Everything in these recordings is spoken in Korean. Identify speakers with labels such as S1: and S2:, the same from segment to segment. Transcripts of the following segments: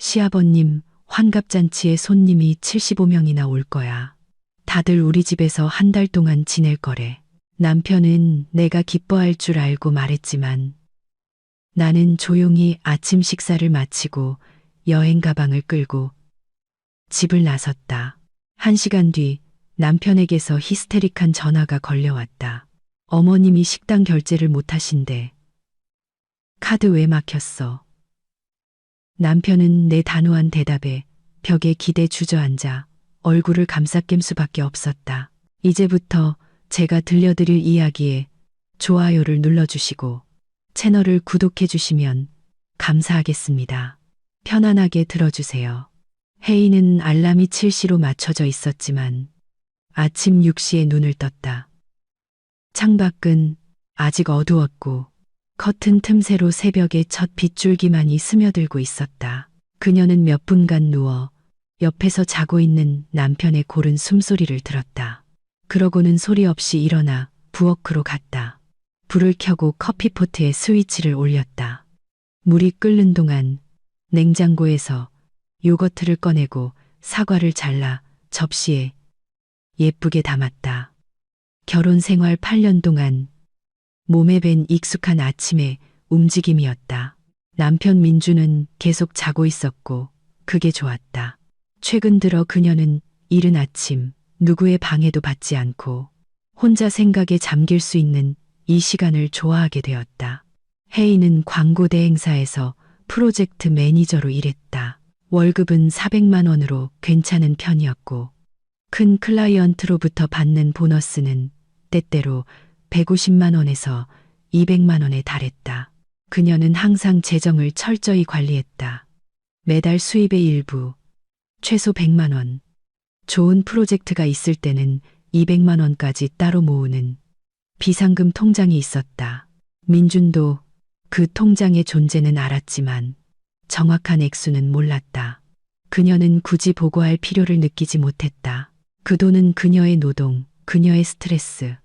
S1: 시아버님, 환갑잔치에 손님이 75명이나 올 거야. 다들 우리 집에서 한 달 동안 지낼 거래. 남편은 내가 기뻐할 줄 알고 말했지만 나는 조용히 아침 식사를 마치고 여행 가방을 끌고 집을 나섰다. 1시간 뒤 남편에게서 히스테릭한 전화가 걸려왔다. 어머님이 식당 결제를 못 하신대. 카드 왜 막혔어? 남편은 내 단호한 대답에 벽에 기대 주저앉아 얼굴을 감싸깸 수밖에 없었다. 이제부터 제가 들려드릴 이야기에 좋아요를 눌러주시고 채널을 구독해 주시면 감사하겠습니다. 편안하게 들어주세요. 혜인은 알람이 7시로 맞춰져 있었지만 아침 6시에 눈을 떴다. 창밖은 아직 어두웠고 커튼 틈새로 새벽의 첫 빗줄기만이 스며들고 있었다. 그녀는 몇 분간 누워 옆에서 자고 있는 남편의 고른 숨소리를 들었다. 그러고는 소리 없이 일어나 부엌으로 갔다. 불을 켜고 커피포트에 스위치를 올렸다. 물이 끓는 동안 냉장고에서 요거트를 꺼내고 사과를 잘라 접시에 예쁘게 담았다. 결혼 생활 8년 동안 몸에 밴 익숙한 아침의 움직임이었다. 남편 민주는 계속 자고 있었고 그게 좋았다. 최근 들어 그녀는 이른 아침 누구의 방해도 받지 않고 혼자 생각에 잠길 수 있는 이 시간을 좋아하게 되었다. 혜인은 광고 대행사에서 프로젝트 매니저로 일했다. 월급은 400만 원으로 괜찮은 편이었고 큰 클라이언트로부터 받는 보너스는 때때로 150만 원에서 200만 원에 달했다. 그녀는 항상 재정을 철저히 관리했다. 매달 수입의 일부, 최소 100만 원, 좋은 프로젝트가 있을 때는 200만 원까지 따로 모으는 비상금 통장이 있었다. 민준도 그 통장의 존재는 알았지만 정확한 액수는 몰랐다. 그녀는 굳이 보고할 필요를 느끼지 못했다. 그 돈은 그녀의 노동, 그녀의 스트레스,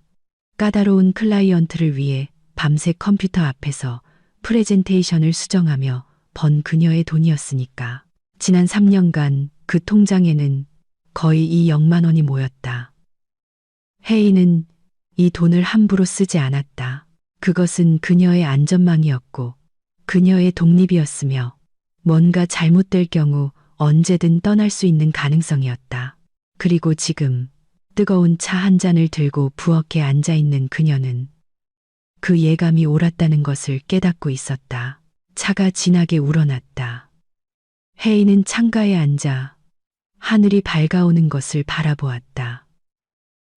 S1: 까다로운 클라이언트를 위해 밤새 컴퓨터 앞에서 프레젠테이션을 수정하며 번 그녀의 돈이었으니까. 지난 3년간 그 통장에는 거의 2억만 원이 모였다. 혜인은 이 돈을 함부로 쓰지 않았다. 그것은 그녀의 안전망이었고 그녀의 독립이었으며 뭔가 잘못될 경우 언제든 떠날 수 있는 가능성이었다. 그리고 지금 뜨거운 차 한 잔을 들고 부엌에 앉아 있는 그녀는 그 예감이 옳았다는 것을 깨닫고 있었다. 차가 진하게 우러났다. 혜인은 창가에 앉아 하늘이 밝아오는 것을 바라보았다.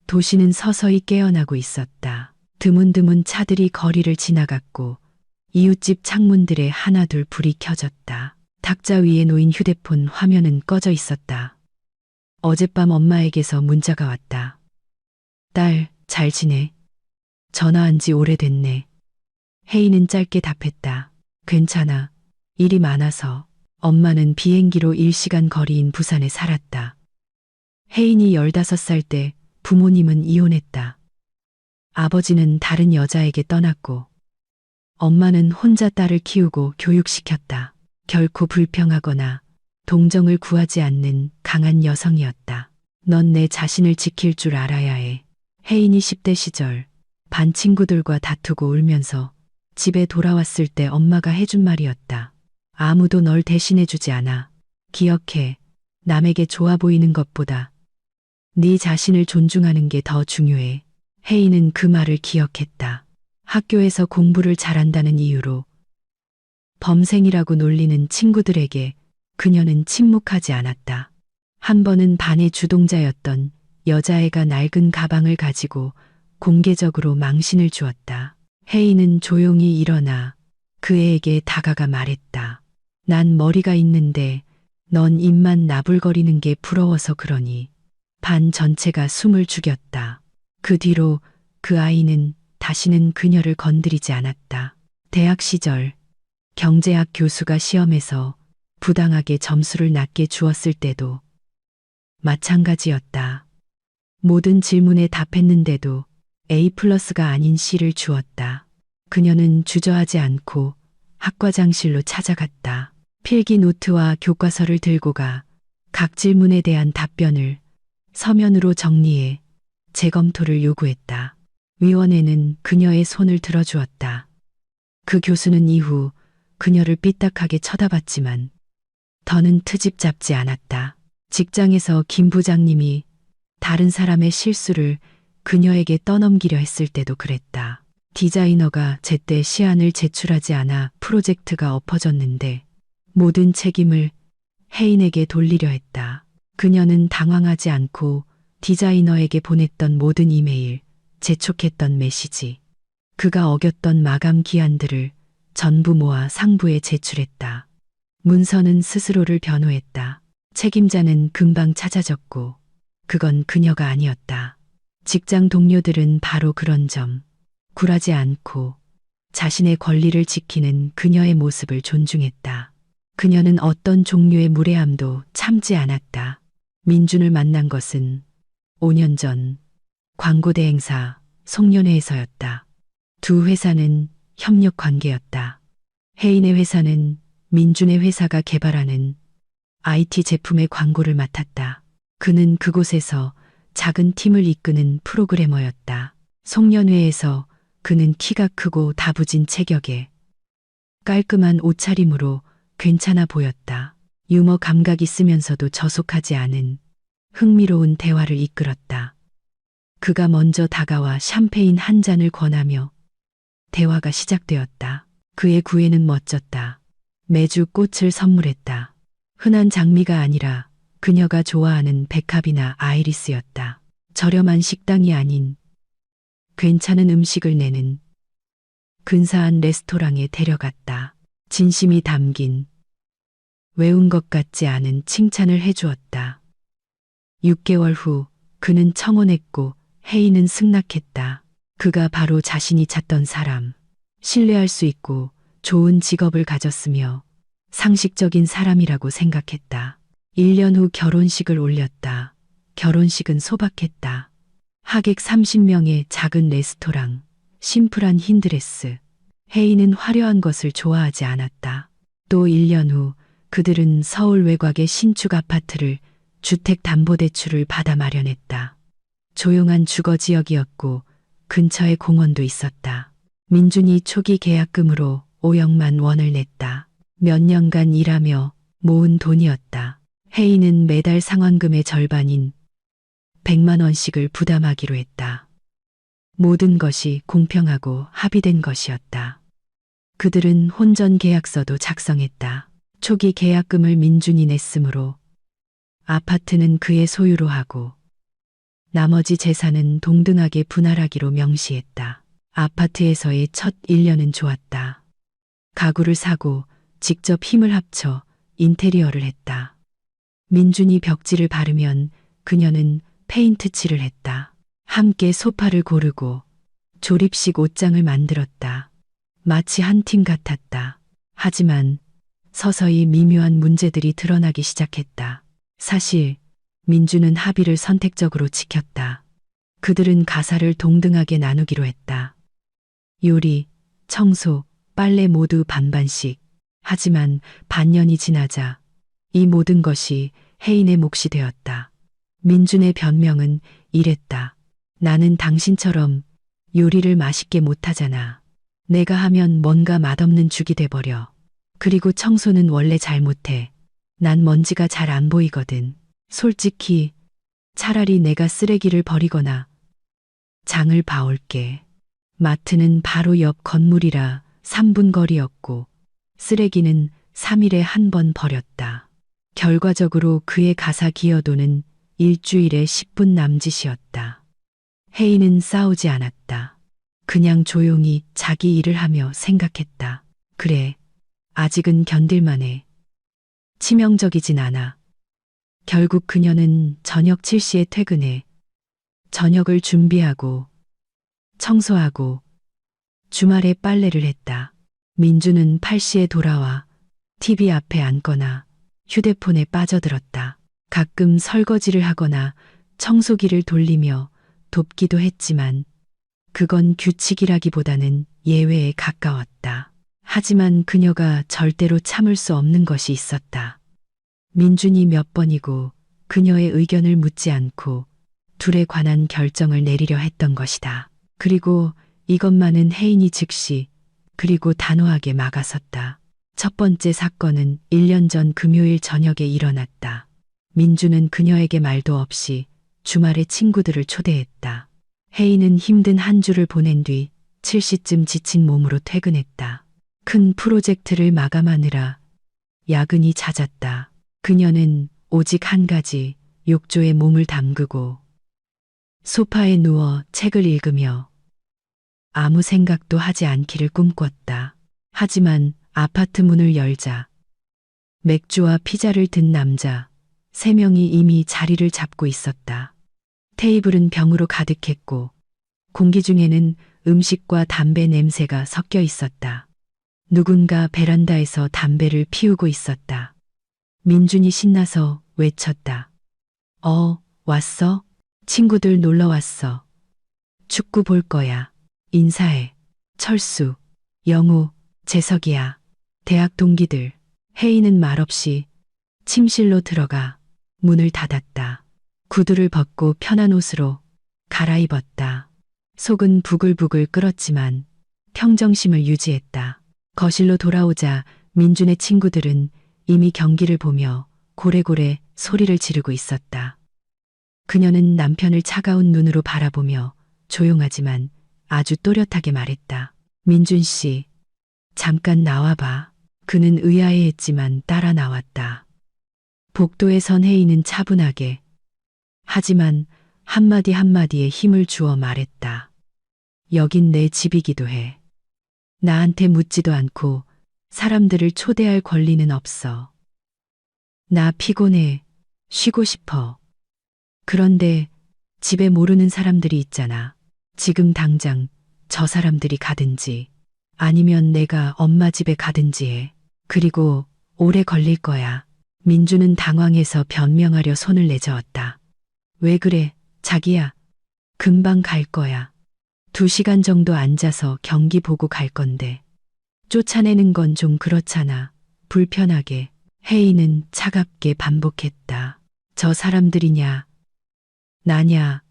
S1: 도시는 서서히 깨어나고 있었다. 드문드문 차들이 거리를 지나갔고 이웃집 창문들에 하나둘 불이 켜졌다. 탁자 위에 놓인 휴대폰 화면은 꺼져 있었다. 어젯밤 엄마에게서 문자가 왔다. 딸, 잘 지내? 전화한 지 오래됐네. 혜인은 짧게 답했다. 괜찮아. 일이 많아서. 엄마는 비행기로 1시간 거리인 부산에 살았다. 혜인이 15살 때 부모님은 이혼했다. 아버지는 다른 여자에게 떠났고 엄마는 혼자 딸을 키우고 교육시켰다. 결코 불평하거나 동정을 구하지 않는 강한 여성이었다. 넌 내 자신을 지킬 줄 알아야 해. 혜인이 10대 시절 반 친구들과 다투고 울면서 집에 돌아왔을 때 엄마가 해준 말이었다. 아무도 널 대신해주지 않아. 기억해. 남에게 좋아 보이는 것보다 네 자신을 존중하는 게 더 중요해. 혜인은 그 말을 기억했다. 학교에서 공부를 잘한다는 이유로 범생이라고 놀리는 친구들에게 그녀는 침묵하지 않았다. 한 번은 반의 주동자였던 여자애가 낡은 가방을 가지고 공개적으로 망신을 주었다. 혜인은 조용히 일어나 그 애에게 다가가 말했다. 난 머리가 있는데 넌 입만 나불거리는 게 부러워서 그러니. 반 전체가 숨을 죽였다. 그 뒤로 그 아이는 다시는 그녀를 건드리지 않았다. 대학 시절 경제학 교수가 시험에서 부당하게 점수를 낮게 주었을 때도 마찬가지였다. 모든 질문에 답했는데도 A+가 아닌 C를 주었다. 그녀는 주저하지 않고 학과장실로 찾아갔다. 필기 노트와 교과서를 들고 가 각 질문에 대한 답변을 서면으로 정리해 재검토를 요구했다. 위원회는 그녀의 손을 들어주었다. 그 교수는 이후 그녀를 삐딱하게 쳐다봤지만 더는 트집 잡지 않았다. 직장에서 김 부장님이 다른 사람의 실수를 그녀에게 떠넘기려 했을 때도 그랬다. 디자이너가 제때 시안을 제출하지 않아 프로젝트가 엎어졌는데 모든 책임을 혜인에게 돌리려 했다. 그녀는 당황하지 않고 디자이너에게 보냈던 모든 이메일, 재촉했던 메시지, 그가 어겼던 마감 기한들을 전부 모아 상부에 제출했다. 문서는 스스로를 변호했다. 책임자는 금방 찾아졌고 그건 그녀가 아니었다. 직장 동료들은 바로 그런 점, 굴하지 않고 자신의 권리를 지키는 그녀의 모습을 존중했다. 그녀는 어떤 종류의 무례함도 참지 않았다. 민준을 만난 것은 5년 전 광고대 행사 송년회에서였다. 두 회사는 협력 관계였다. 혜인의 회사는 민준의 회사가 개발하는 IT 제품의 광고를 맡았다. 그는 그곳에서 작은 팀을 이끄는 프로그래머였다. 송년회에서 그는 키가 크고 다부진 체격에 깔끔한 옷차림으로 괜찮아 보였다. 유머 감각이 있으면서도 저속하지 않은 흥미로운 대화를 이끌었다. 그가 먼저 다가와 샴페인 한 잔을 권하며 대화가 시작되었다. 그의 구애는 멋졌다. 매주 꽃을 선물했다. 흔한 장미가 아니라 그녀가 좋아하는 백합이나 아이리스였다. 저렴한 식당이 아닌 괜찮은 음식을 내는 근사한 레스토랑에 데려갔다. 진심이 담긴 외운 것 같지 않은 칭찬을 해주었다. 6개월 후 그는 청혼했고 혜인은 승낙했다. 그가 바로 자신이 찾던 사람, 신뢰할 수 있고 좋은 직업을 가졌으며 상식적인 사람이라고 생각했다. 1년 후 결혼식을 올렸다. 결혼식은 소박했다. 하객 30명의 작은 레스토랑, 심플한 흰 드레스. 혜인은 화려한 것을 좋아하지 않았다. 또 1년 후 그들은 서울 외곽의 신축 아파트를 주택담보대출을 받아 마련했다. 조용한 주거지역이었고 근처에 공원도 있었다. 민준이 초기 계약금으로 5억만 원을 냈다. 몇 년간 일하며 모은 돈이었다. 혜인은 매달 상환금의 절반인 100만 원씩을 부담하기로 했다. 모든 것이 공평하고 합의된 것이었다. 그들은 혼전 계약서도 작성했다. 초기 계약금을 민준이 냈으므로 아파트는 그의 소유로 하고 나머지 재산은 동등하게 분할하기로 명시했다. 아파트에서의 첫 1년은 좋았다. 가구를 사고 직접 힘을 합쳐 인테리어를 했다. 민준이 벽지를 바르면 그녀는 페인트 칠을 했다. 함께 소파를 고르고 조립식 옷장을 만들었다. 마치 한 팀 같았다. 하지만 서서히 미묘한 문제들이 드러나기 시작했다. 사실 민주는 합의를 선택적으로 지켰다. 그들은 가사를 동등하게 나누기로 했다. 요리, 청소, 빨래 모두 반반씩. 하지만 반년이 지나자 이 모든 것이 혜인의 몫이 되었다. 민준의 변명은 이랬다. 나는 당신처럼 요리를 맛있게 못하잖아. 내가 하면 뭔가 맛없는 죽이 돼버려. 그리고 청소는 원래 잘 못해. 난 먼지가 잘 안 보이거든. 솔직히 차라리 내가 쓰레기를 버리거나 장을 봐올게. 마트는 바로 옆 건물이라 3분 거리였고 쓰레기는 3일에 한 번 버렸다. 결과적으로 그의 가사 기여도는 일주일에 10분 남짓이었다. 혜인은 싸우지 않았다. 그냥 조용히 자기 일을 하며 생각했다. 그래, 아직은 견딜만해. 치명적이진 않아. 결국 그녀는 저녁 7시에 퇴근해 저녁을 준비하고 청소하고 주말에 빨래를 했다. 민주는 8시에 돌아와 TV 앞에 앉거나 휴대폰에 빠져들었다. 가끔 설거지를 하거나 청소기를 돌리며 돕기도 했지만 그건 규칙이라기보다는 예외에 가까웠다. 하지만 그녀가 절대로 참을 수 없는 것이 있었다. 민준이 몇 번이고 그녀의 의견을 묻지 않고 둘에 관한 결정을 내리려 했던 것이다. 그리고 이것만은 혜인이 즉시 그리고 단호하게 막아섰다. 첫 번째 사건은 1년 전 금요일 저녁에 일어났다. 민주는 그녀에게 말도 없이 주말에 친구들을 초대했다. 혜인은 힘든 한 주를 보낸 뒤 7시쯤 지친 몸으로 퇴근했다. 큰 프로젝트를 마감하느라 야근이 잦았다. 그녀는 오직 한 가지 욕조에 몸을 담그고 소파에 누워 책을 읽으며 아무 생각도 하지 않기를 꿈꿨다. 하지만 아파트 문을 열자 맥주와 피자를 든 남자 3명이 이미 자리를 잡고 있었다. 테이블은 병으로 가득했고 공기 중에는 음식과 담배 냄새가 섞여 있었다. 누군가 베란다에서 담배를 피우고 있었다. 민준이 신나서 외쳤다. 왔어? 친구들 놀러 왔어. 축구 볼 거야. 인사해. 철수, 영우, 재석이야. 대학 동기들. 혜인은 말없이 침실로 들어가 문을 닫았다. 구두를 벗고 편한 옷으로 갈아입었다. 속은 부글부글 끓었지만 평정심을 유지했다. 거실로 돌아오자 민준의 친구들은 이미 경기를 보며 고래고래 소리를 지르고 있었다. 그녀는 남편을 차가운 눈으로 바라보며 조용하지만 아주 또렷하게 말했다. 민준 씨, 잠깐 나와봐. 그는 의아해했지만 따라 나왔다. 복도에 선 혜인은 차분하게 하지만 한마디 한마디에 힘을 주어 말했다. 여긴 내 집이기도 해. 나한테 묻지도 않고 사람들을 초대할 권리는 없어. 나 피곤해. 쉬고 싶어. 그런데 집에 모르는 사람들이 있잖아. 지금 당장 저 사람들이 가든지 아니면 내가 엄마 집에 가든지 해. 그리고 오래 걸릴 거야. 민주는 당황해서 변명하려 손을 내저었다. 왜 그래, 자기야. 금방 갈 거야. 2시간 정도 앉아서 경기 보고 갈 건데. 쫓아내는 건 좀 그렇잖아. 불편하게. 혜인은 차갑게 반복했다. 저 사람들이냐, 나냐.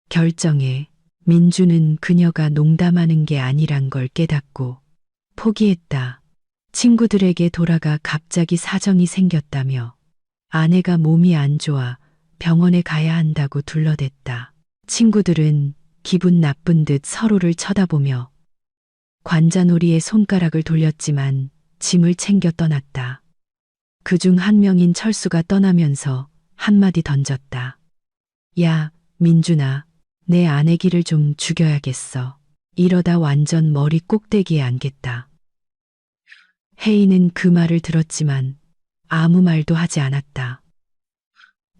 S1: 결정해. 민주는 그녀가 농담하는 게 아니란 걸 깨닫고 포기했다. 친구들에게 돌아가 갑자기 사정이 생겼다며 아내가 몸이 안 좋아 병원에 가야 한다고 둘러댔다. 친구들은 기분 나쁜 듯 서로를 쳐다보며 관자놀이에 손가락을 돌렸지만 짐을 챙겨 떠났다. 그중 한 명인 철수가 떠나면서 한마디 던졌다. 야, 민준아, 내 아내 기를 좀 죽여야겠어. 이러다 완전 머리 꼭대기에 앉겠다. 혜인은 그 말을 들었지만 아무 말도 하지 않았다.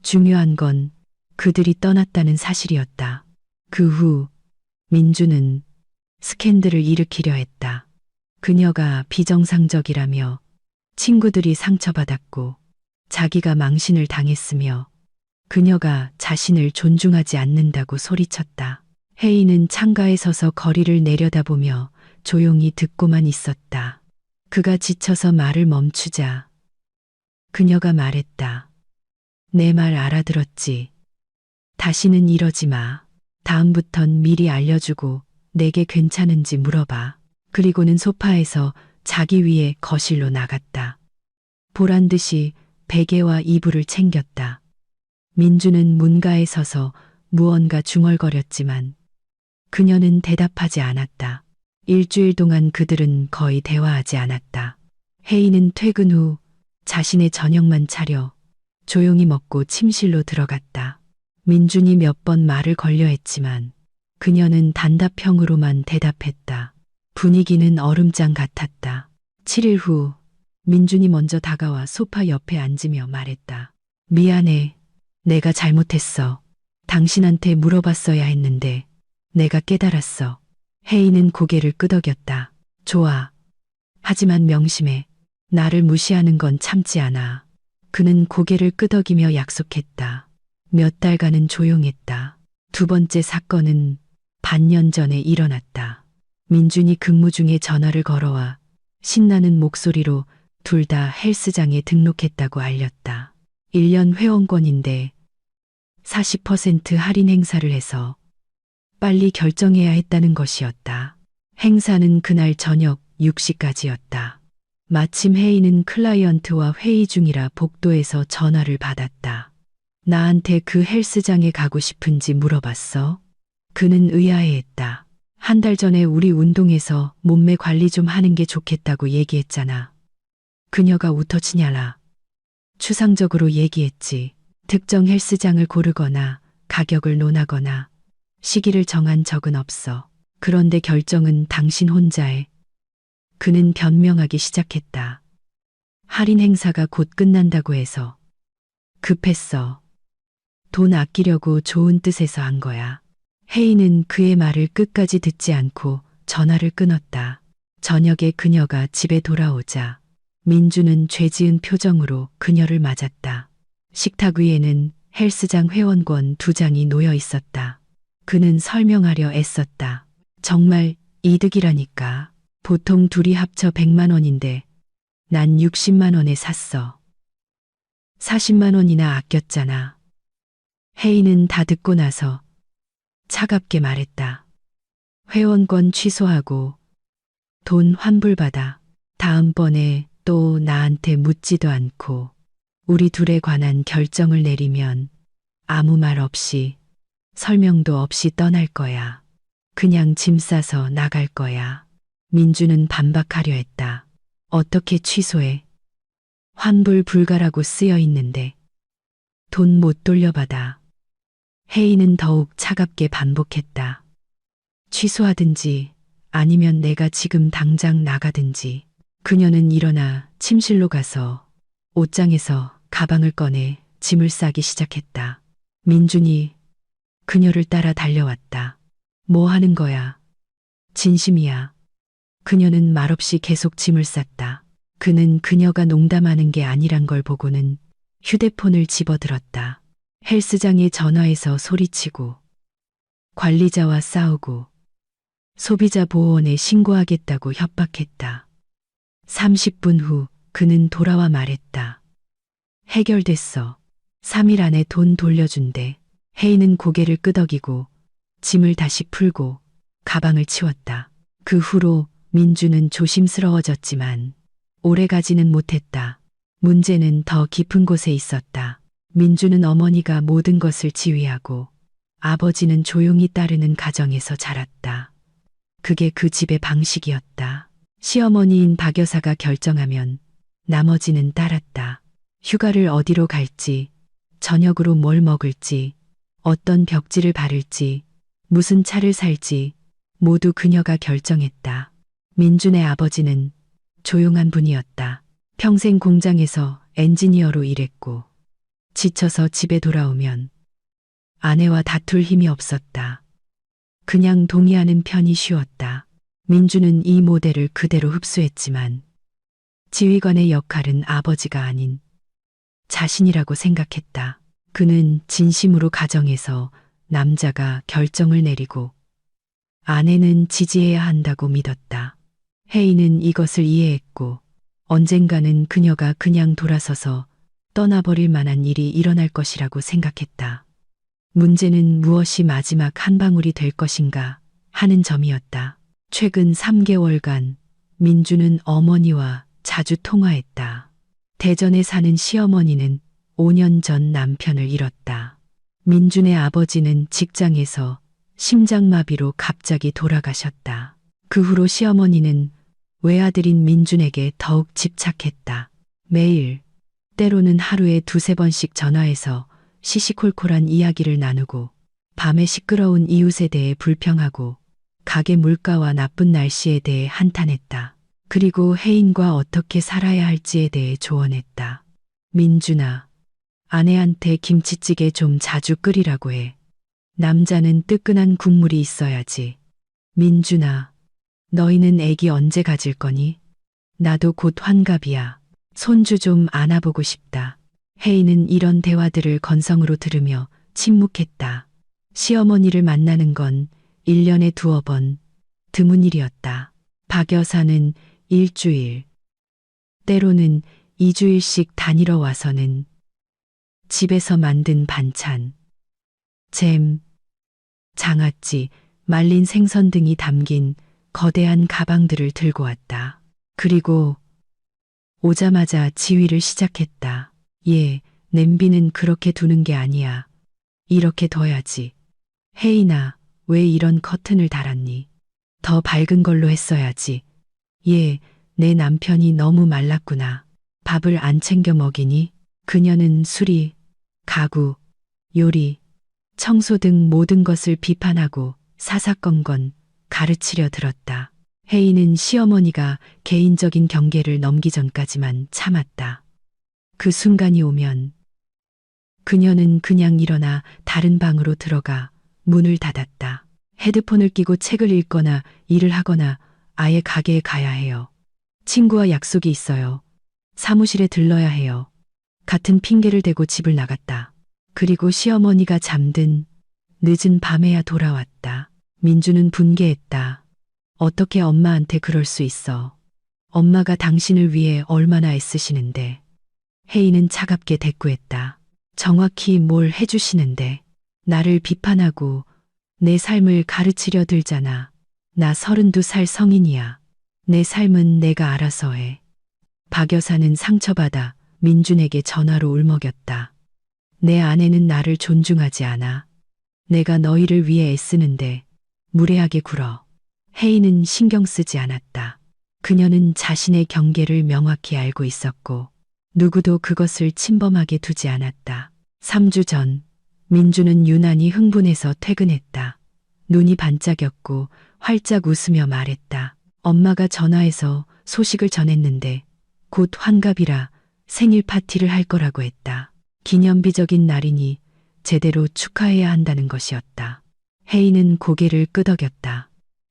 S1: 중요한 건 그들이 떠났다는 사실이었다. 그 후 민주는 스캔들을 일으키려 했다. 그녀가 비정상적이라며 친구들이 상처받았고 자기가 망신을 당했으며 그녀가 자신을 존중하지 않는다고 소리쳤다. 혜인은 창가에 서서 거리를 내려다보며 조용히 듣고만 있었다. 그가 지쳐서 말을 멈추자 그녀가 말했다. 내 말 알아들었지? 다시는 이러지 마. 다음부턴 미리 알려주고 내게 괜찮은지 물어봐. 그리고는 소파에서 자기 위해 거실로 나갔다. 보란 듯이 베개와 이불을 챙겼다. 민주는 문가에 서서 무언가 중얼거렸지만 그녀는 대답하지 않았다. 일주일 동안 그들은 거의 대화하지 않았다. 혜인은 퇴근 후 자신의 저녁만 차려 조용히 먹고 침실로 들어갔다. 민준이 몇 번 말을 걸려 했지만 그녀는 단답형으로만 대답했다. 분위기는 얼음장 같았다. 7일 후 민준이 먼저 다가와 소파 옆에 앉으며 말했다. 미안해. 내가 잘못했어. 당신한테 물어봤어야 했는데 내가 깨달았어. 혜인은 고개를 끄덕였다. 좋아. 하지만 명심해. 나를 무시하는 건 참지 않아. 그는 고개를 끄덕이며 약속했다. 몇 달간은 조용했다. 두 번째 사건은 반년 전에 일어났다. 민준이 근무 중에 전화를 걸어와 신나는 목소리로 둘 다 헬스장에 등록했다고 알렸다. 1년 회원권인데 40% 할인 행사를 해서 빨리 결정해야 했다는 것이었다. 행사는 그날 저녁 6시까지였다. 마침 혜인은 클라이언트와 회의 중이라 복도에서 전화를 받았다. 나한테 그 헬스장에 가고 싶은지 물어봤어? 그는 의아해했다. 한 달 전에 우리 운동해서 몸매 관리 좀 하는 게 좋겠다고 얘기했잖아. 그녀가 웃어치냐라. 추상적으로 얘기했지. 특정 헬스장을 고르거나 가격을 논하거나 시기를 정한 적은 없어. 그런데 결정은 당신 혼자에. 그는 변명하기 시작했다. 할인 행사가 곧 끝난다고 해서. 급했어. 돈 아끼려고 좋은 뜻에서 한 거야. 혜인은 그의 말을 끝까지 듣지 않고 전화를 끊었다. 저녁에 그녀가 집에 돌아오자 민주는 죄지은 표정으로 그녀를 맞았다. 식탁 위에는 헬스장 회원권 2장이 놓여 있었다. 그는 설명하려 애썼다. 정말 이득이라니까. 보통 둘이 합쳐 100만 원인데 난 60만 원에 샀어. 40만 원이나 아꼈잖아. 혜인은 다 듣고 나서 차갑게 말했다. 회원권 취소하고 돈 환불받아. 다음번에 또 나한테 묻지도 않고 우리 둘에 관한 결정을 내리면 아무 말 없이 설명도 없이 떠날 거야. 그냥 짐 싸서 나갈 거야. 민주는 반박하려 했다. 어떻게 취소해? 환불 불가라고 쓰여 있는데 돈 못 돌려받아. 혜인은 더욱 차갑게 반복했다. 취소하든지 아니면 내가 지금 당장 나가든지. 그녀는 일어나 침실로 가서 옷장에서 가방을 꺼내 짐을 싸기 시작했다. 민준이 그녀를 따라 달려왔다. 뭐 하는 거야? 진심이야. 그녀는 말없이 계속 짐을 쌌다. 그는 그녀가 농담하는 게 아니란 걸 보고는 휴대폰을 집어들었다. 헬스장에 전화해서 소리치고 관리자와 싸우고 소비자 보호원에 신고하겠다고 협박했다. 30분 후 그는 돌아와 말했다. 해결됐어. 3일 안에 돈 돌려준대. 혜인은 고개를 끄덕이고 짐을 다시 풀고 가방을 치웠다. 그 후로 민주는 조심스러워졌지만 오래 가지는 못했다. 문제는 더 깊은 곳에 있었다. 민주는 어머니가 모든 것을 지휘하고 아버지는 조용히 따르는 가정에서 자랐다. 그게 그 집의 방식이었다. 시어머니인 박 여사가 결정하면 나머지는 따랐다. 휴가를 어디로 갈지, 저녁으로 뭘 먹을지, 어떤 벽지를 바를지, 무슨 차를 살지 모두 그녀가 결정했다. 민준의 아버지는 조용한 분이었다. 평생 공장에서 엔지니어로 일했고 지쳐서 집에 돌아오면 아내와 다툴 힘이 없었다. 그냥 동의하는 편이 쉬웠다. 민주는 이 모델을 그대로 흡수했지만 지휘관의 역할은 아버지가 아닌 자신이라고 생각했다. 그는 진심으로 가정에서 남자가 결정을 내리고 아내는 지지해야 한다고 믿었다. 혜인은 이것을 이해했고 언젠가는 그녀가 그냥 돌아서서 떠나버릴 만한 일이 일어날 것이라고 생각했다. 문제는 무엇이 마지막 한 방울이 될 것인가 하는 점이었다. 최근 3개월간 민주는 어머니와 자주 통화했다. 대전에 사는 시어머니는 5년 전 남편을 잃었다. 민준의 아버지는 직장에서 심장마비로 갑자기 돌아가셨다. 그 후로 시어머니는 외아들인 민준에게 더욱 집착했다. 매일, 때로는 하루에 2~3번씩 전화해서 시시콜콜한 이야기를 나누고 밤에 시끄러운 이웃에 대해 불평하고 가게 물가와 나쁜 날씨에 대해 한탄했다. 그리고 혜인과 어떻게 살아야 할지에 대해 조언했다. 민준아, 아내한테 김치찌개 좀 자주 끓이라고 해. 남자는 뜨끈한 국물이 있어야지. 민준아, 너희는 애기 언제 가질 거니? 나도 곧 환갑이야. 손주 좀 안아보고 싶다. 혜인은 이런 대화들을 건성으로 들으며 침묵했다. 시어머니를 만나는 건 1년에 2~번 드문 일이었다. 박 여사는 일주일, 때로는 2주일씩 다니러 와서는 집에서 만든 반찬, 잼, 장아찌, 말린 생선 등이 담긴 거대한 가방들을 들고 왔다. 그리고 오자마자 지휘를 시작했다. 예, 냄비는 그렇게 두는 게 아니야. 이렇게 둬야지. 혜인아, 왜 이런 커튼을 달았니? 더 밝은 걸로 했어야지. 예, 내 남편이 너무 말랐구나. 밥을 안 챙겨 먹이니? 그녀는 수리, 가구, 요리, 청소 등 모든 것을 비판하고 사사건건 가르치려 들었다. 혜인은 시어머니가 개인적인 경계를 넘기 전까지만 참았다. 그 순간이 오면 그녀는 그냥 일어나 다른 방으로 들어가 문을 닫았다. 헤드폰을 끼고 책을 읽거나 일을 하거나 아예 가게에 가야 해요. 친구와 약속이 있어요. 사무실에 들러야 해요. 같은 핑계를 대고 집을 나갔다. 그리고 시어머니가 잠든 늦은 밤에야 돌아왔다. 민주는 분개했다. 어떻게 엄마한테 그럴 수 있어. 엄마가 당신을 위해 얼마나 애쓰시는데. 혜인은 차갑게 대꾸했다. 정확히 뭘 해주시는데. 나를 비판하고 내 삶을 가르치려 들잖아. 나 32살 성인이야. 내 삶은 내가 알아서 해. 박 여사는 상처받아 민준에게 전화로 울먹였다. 내 아내는 나를 존중하지 않아. 내가 너희를 위해 애쓰는데 무례하게 굴어. 혜인은 신경 쓰지 않았다. 그녀는 자신의 경계를 명확히 알고 있었고 누구도 그것을 침범하게 두지 않았다. 3주 전 민주는 유난히 흥분해서 퇴근했다. 눈이 반짝였고 활짝 웃으며 말했다. 엄마가 전화해서 소식을 전했는데 곧 환갑이라 생일 파티를 할 거라고 했다. 기념비적인 날이니 제대로 축하해야 한다는 것이었다. 혜인은 고개를 끄덕였다.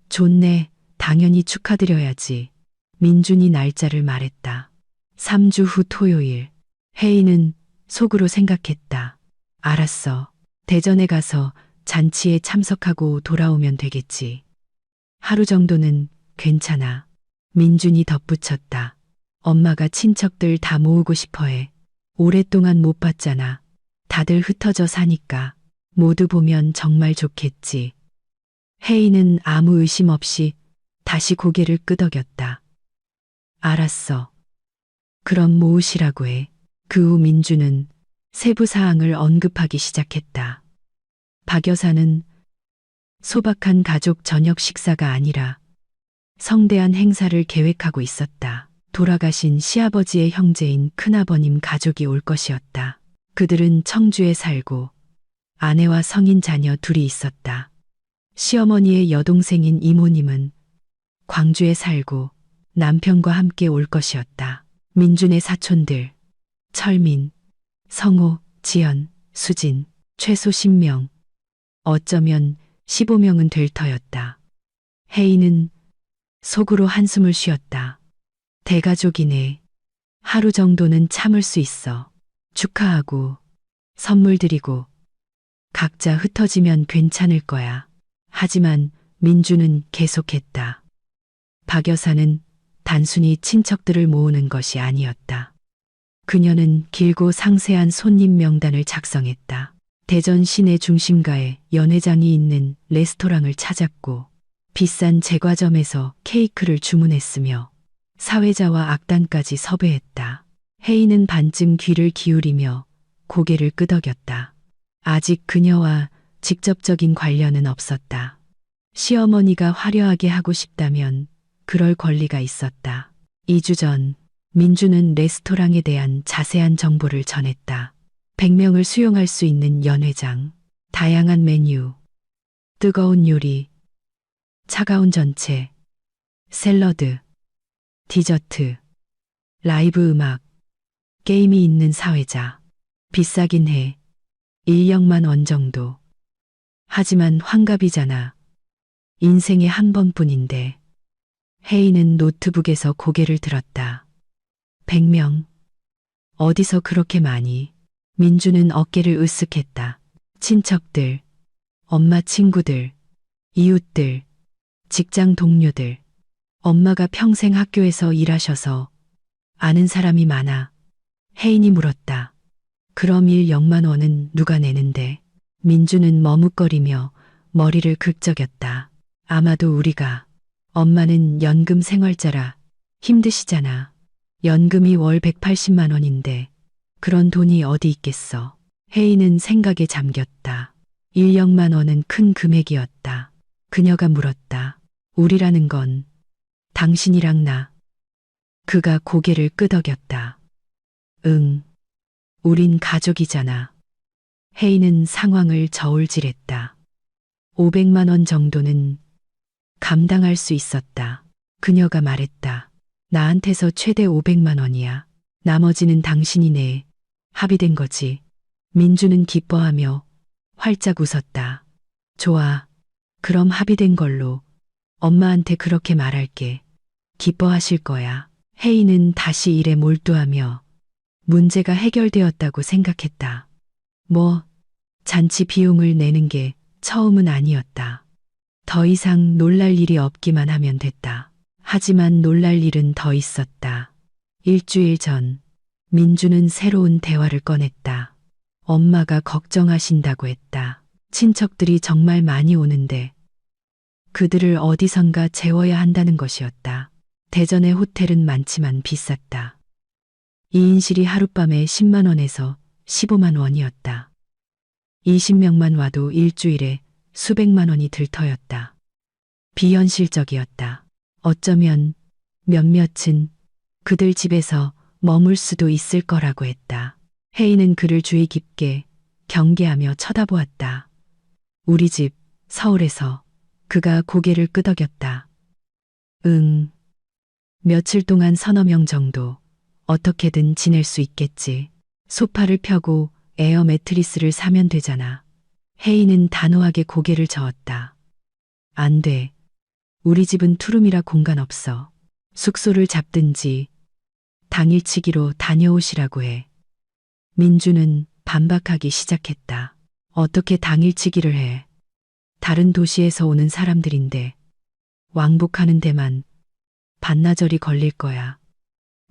S1: 좋네, 당연히 축하드려야지. 민준이 날짜를 말했다. 3주 후 토요일. 혜인은 속으로 생각했다. 알았어. 대전에 가서 잔치에 참석하고 돌아오면 되겠지. 하루 정도는 괜찮아. 민준이 덧붙였다. 엄마가 친척들 다 모으고 싶어 해. 오랫동안 못 봤잖아. 다들 흩어져 사니까. 모두 보면 정말 좋겠지. 혜인은 아무 의심 없이 다시 고개를 끄덕였다. 알았어. 그럼 모으시라고 해. 그 후 민주는 세부 사항을 언급하기 시작했다. 박 여사는 소박한 가족 저녁 식사가 아니라 성대한 행사를 계획하고 있었다. 돌아가신 시아버지의 형제인 큰아버님 가족이 올 것이었다. 그들은 청주에 살고 아내와 성인 자녀 둘이 있었다. 시어머니의 여동생인 이모님은 광주에 살고 남편과 함께 올 것이었다. 민준의 사촌들, 철민, 성호, 지연, 수진, 최소 10명, 어쩌면 15명은 될 터였다. 혜인은 속으로 한숨을 쉬었다. 대가족이네. 하루 정도는 참을 수 있어. 축하하고 선물 드리고 각자 흩어지면 괜찮을 거야. 하지만 민주는 계속했다. 박 여사는 단순히 친척들을 모으는 것이 아니었다. 그녀는 길고 상세한 손님 명단을 작성했다. 대전 시내 중심가에 연회장이 있는 레스토랑을 찾았고 비싼 제과점에서 케이크를 주문했으며 사회자와 악단까지 섭외했다. 혜인은 반쯤 귀를 기울이며 고개를 끄덕였다. 아직 그녀와 직접적인 관련은 없었다. 시어머니가 화려하게 하고 싶다면 그럴 권리가 있었다. 2주 전 민주는 레스토랑에 대한 자세한 정보를 전했다. 100명을 수용할 수 있는 연회장, 다양한 메뉴, 뜨거운 요리, 차가운 전체, 샐러드, 디저트, 라이브 음악, 게임이 있는 사회자. 비싸긴 해. 1력만 원 정도. 하지만 환갑이잖아. 인생에 한 번뿐인데. 혜인은 노트북에서 고개를 들었다. 100명. 어디서 그렇게 많이. 민주는 어깨를 으쓱했다. 친척들, 엄마 친구들, 이웃들, 직장 동료들. 엄마가 평생 학교에서 일하셔서 아는 사람이 많아. 혜인이 물었다. 그럼 1억만 원은 누가 내는데? 민주는 머뭇거리며 머리를 긁적였다. 아마도 우리가. 엄마는 연금 생활자라 힘드시잖아. 연금이 월 180만 원인데 그런 돈이 어디 있겠어. 혜인은 생각에 잠겼다. 1억만 원은 큰 금액이었다. 그녀가 물었다. 우리라는 건 당신이랑 나. 그가 고개를 끄덕였다. 응. 우린 가족이잖아. 혜인은 상황을 저울질했다. 500만 원 정도는 감당할 수 있었다. 그녀가 말했다. 나한테서 최대 500만 원이야. 나머지는 당신이 내. 합의된 거지. 민주는 기뻐하며 활짝 웃었다. 좋아. 그럼 합의된 걸로. 엄마한테 그렇게 말할게. 기뻐하실 거야. 혜인은 다시 일에 몰두하며 문제가 해결되었다고 생각했다. 뭐, 잔치 비용을 내는 게 처음은 아니었다. 더 이상 놀랄 일이 없기만 하면 됐다. 하지만 놀랄 일은 더 있었다. 일주일 전, 민주는 새로운 대화를 꺼냈다. 엄마가 걱정하신다고 했다. 친척들이 정말 많이 오는데 그들을 어디선가 재워야 한다는 것이었다. 대전의 호텔은 많지만 비쌌다. 2인실이 하룻밤에 10만 원에서 15만 원이었다. 20명만 와도 일주일에 수백만 원이 들 터였다. 비현실적이었다. 어쩌면 몇몇은 그들 집에서 머물 수도 있을 거라고 했다. 혜인은 그를 주의 깊게 경계하며 쳐다보았다. 우리 집, 서울에서. 그가 고개를 끄덕였다. 응. 며칠 동안 서너 명 정도. 어떻게든 지낼 수 있겠지. 소파를 펴고 에어 매트리스를 사면 되잖아. 혜인은 단호하게 고개를 저었다. 안 돼. 우리 집은 투룸이라 공간 없어. 숙소를 잡든지 당일치기로 다녀오시라고 해. 민주는 반박하기 시작했다. 어떻게 당일치기를 해. 다른 도시에서 오는 사람들인데 왕복하는 데만 반나절이 걸릴 거야.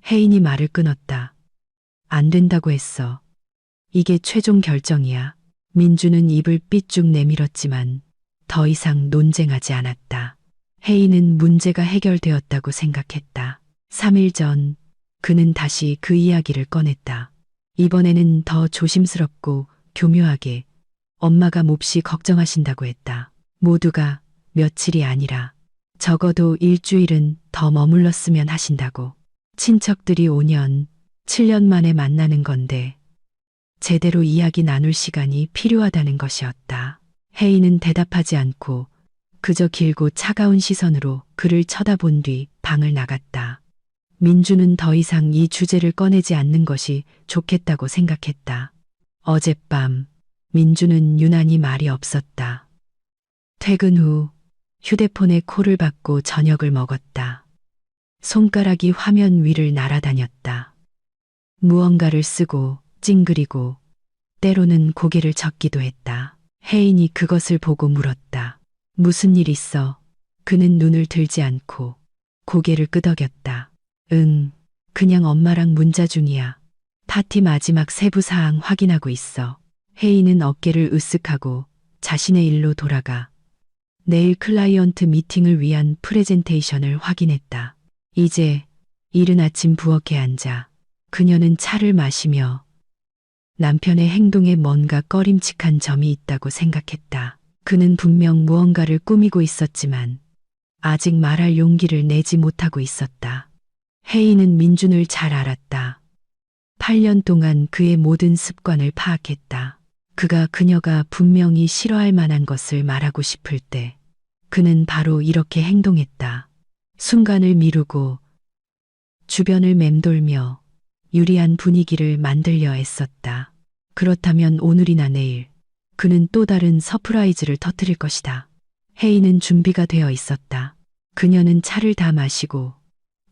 S1: 혜인이 말을 끊었다. 안 된다고 했어. 이게 최종 결정이야. 민주는 입을 삐쭉 내밀었지만 더 이상 논쟁하지 않았다. 혜인은 문제가 해결되었다고 생각했다. 3일 전 그는 다시 그 이야기를 꺼냈다. 이번에는 더 조심스럽고 교묘하게 엄마가 몹시 걱정하신다고 했다. 모두가 며칠이 아니라 적어도 일주일은 더 머물렀으면 하신다고. 친척들이 5년, 7년 만에 만나는 건데 제대로 이야기 나눌 시간이 필요하다는 것이었다. 혜인은 대답하지 않고 그저 길고 차가운 시선으로 그를 쳐다본 뒤 방을 나갔다. 민주는 더 이상 이 주제를 꺼내지 않는 것이 좋겠다고 생각했다. 어젯밤 민주는 유난히 말이 없었다. 퇴근 후 휴대폰에 콜을 받고 저녁을 먹었다. 손가락이 화면 위를 날아다녔다. 무언가를 쓰고 찡그리고 때로는 고개를 젓기도 했다. 혜인이 그것을 보고 물었다. 무슨 일 있어? 그는 눈을 들지 않고 고개를 끄덕였다. 응, 그냥 엄마랑 문자 중이야. 파티 마지막 세부 사항 확인하고 있어. 혜인은 어깨를 으쓱하고 자신의 일로 돌아가 내일 클라이언트 미팅을 위한 프레젠테이션을 확인했다. 이제 이른 아침 부엌에 앉아 그녀는 차를 마시며 남편의 행동에 뭔가 꺼림칙한 점이 있다고 생각했다. 그는 분명 무언가를 꾸미고 있었지만 아직 말할 용기를 내지 못하고 있었다. 혜인은 민준을 잘 알았다. 8년 동안 그의 모든 습관을 파악했다. 그녀가 분명히 싫어할 만한 것을 말하고 싶을 때 그는 바로 이렇게 행동했다. 순간을 미루고 주변을 맴돌며 유리한 분위기를 만들려 애썼다. 그렇다면 오늘이나 내일 그는 또 다른 서프라이즈를 터뜨릴 것이다. 혜인은 준비가 되어 있었다. 그녀는 차를 다 마시고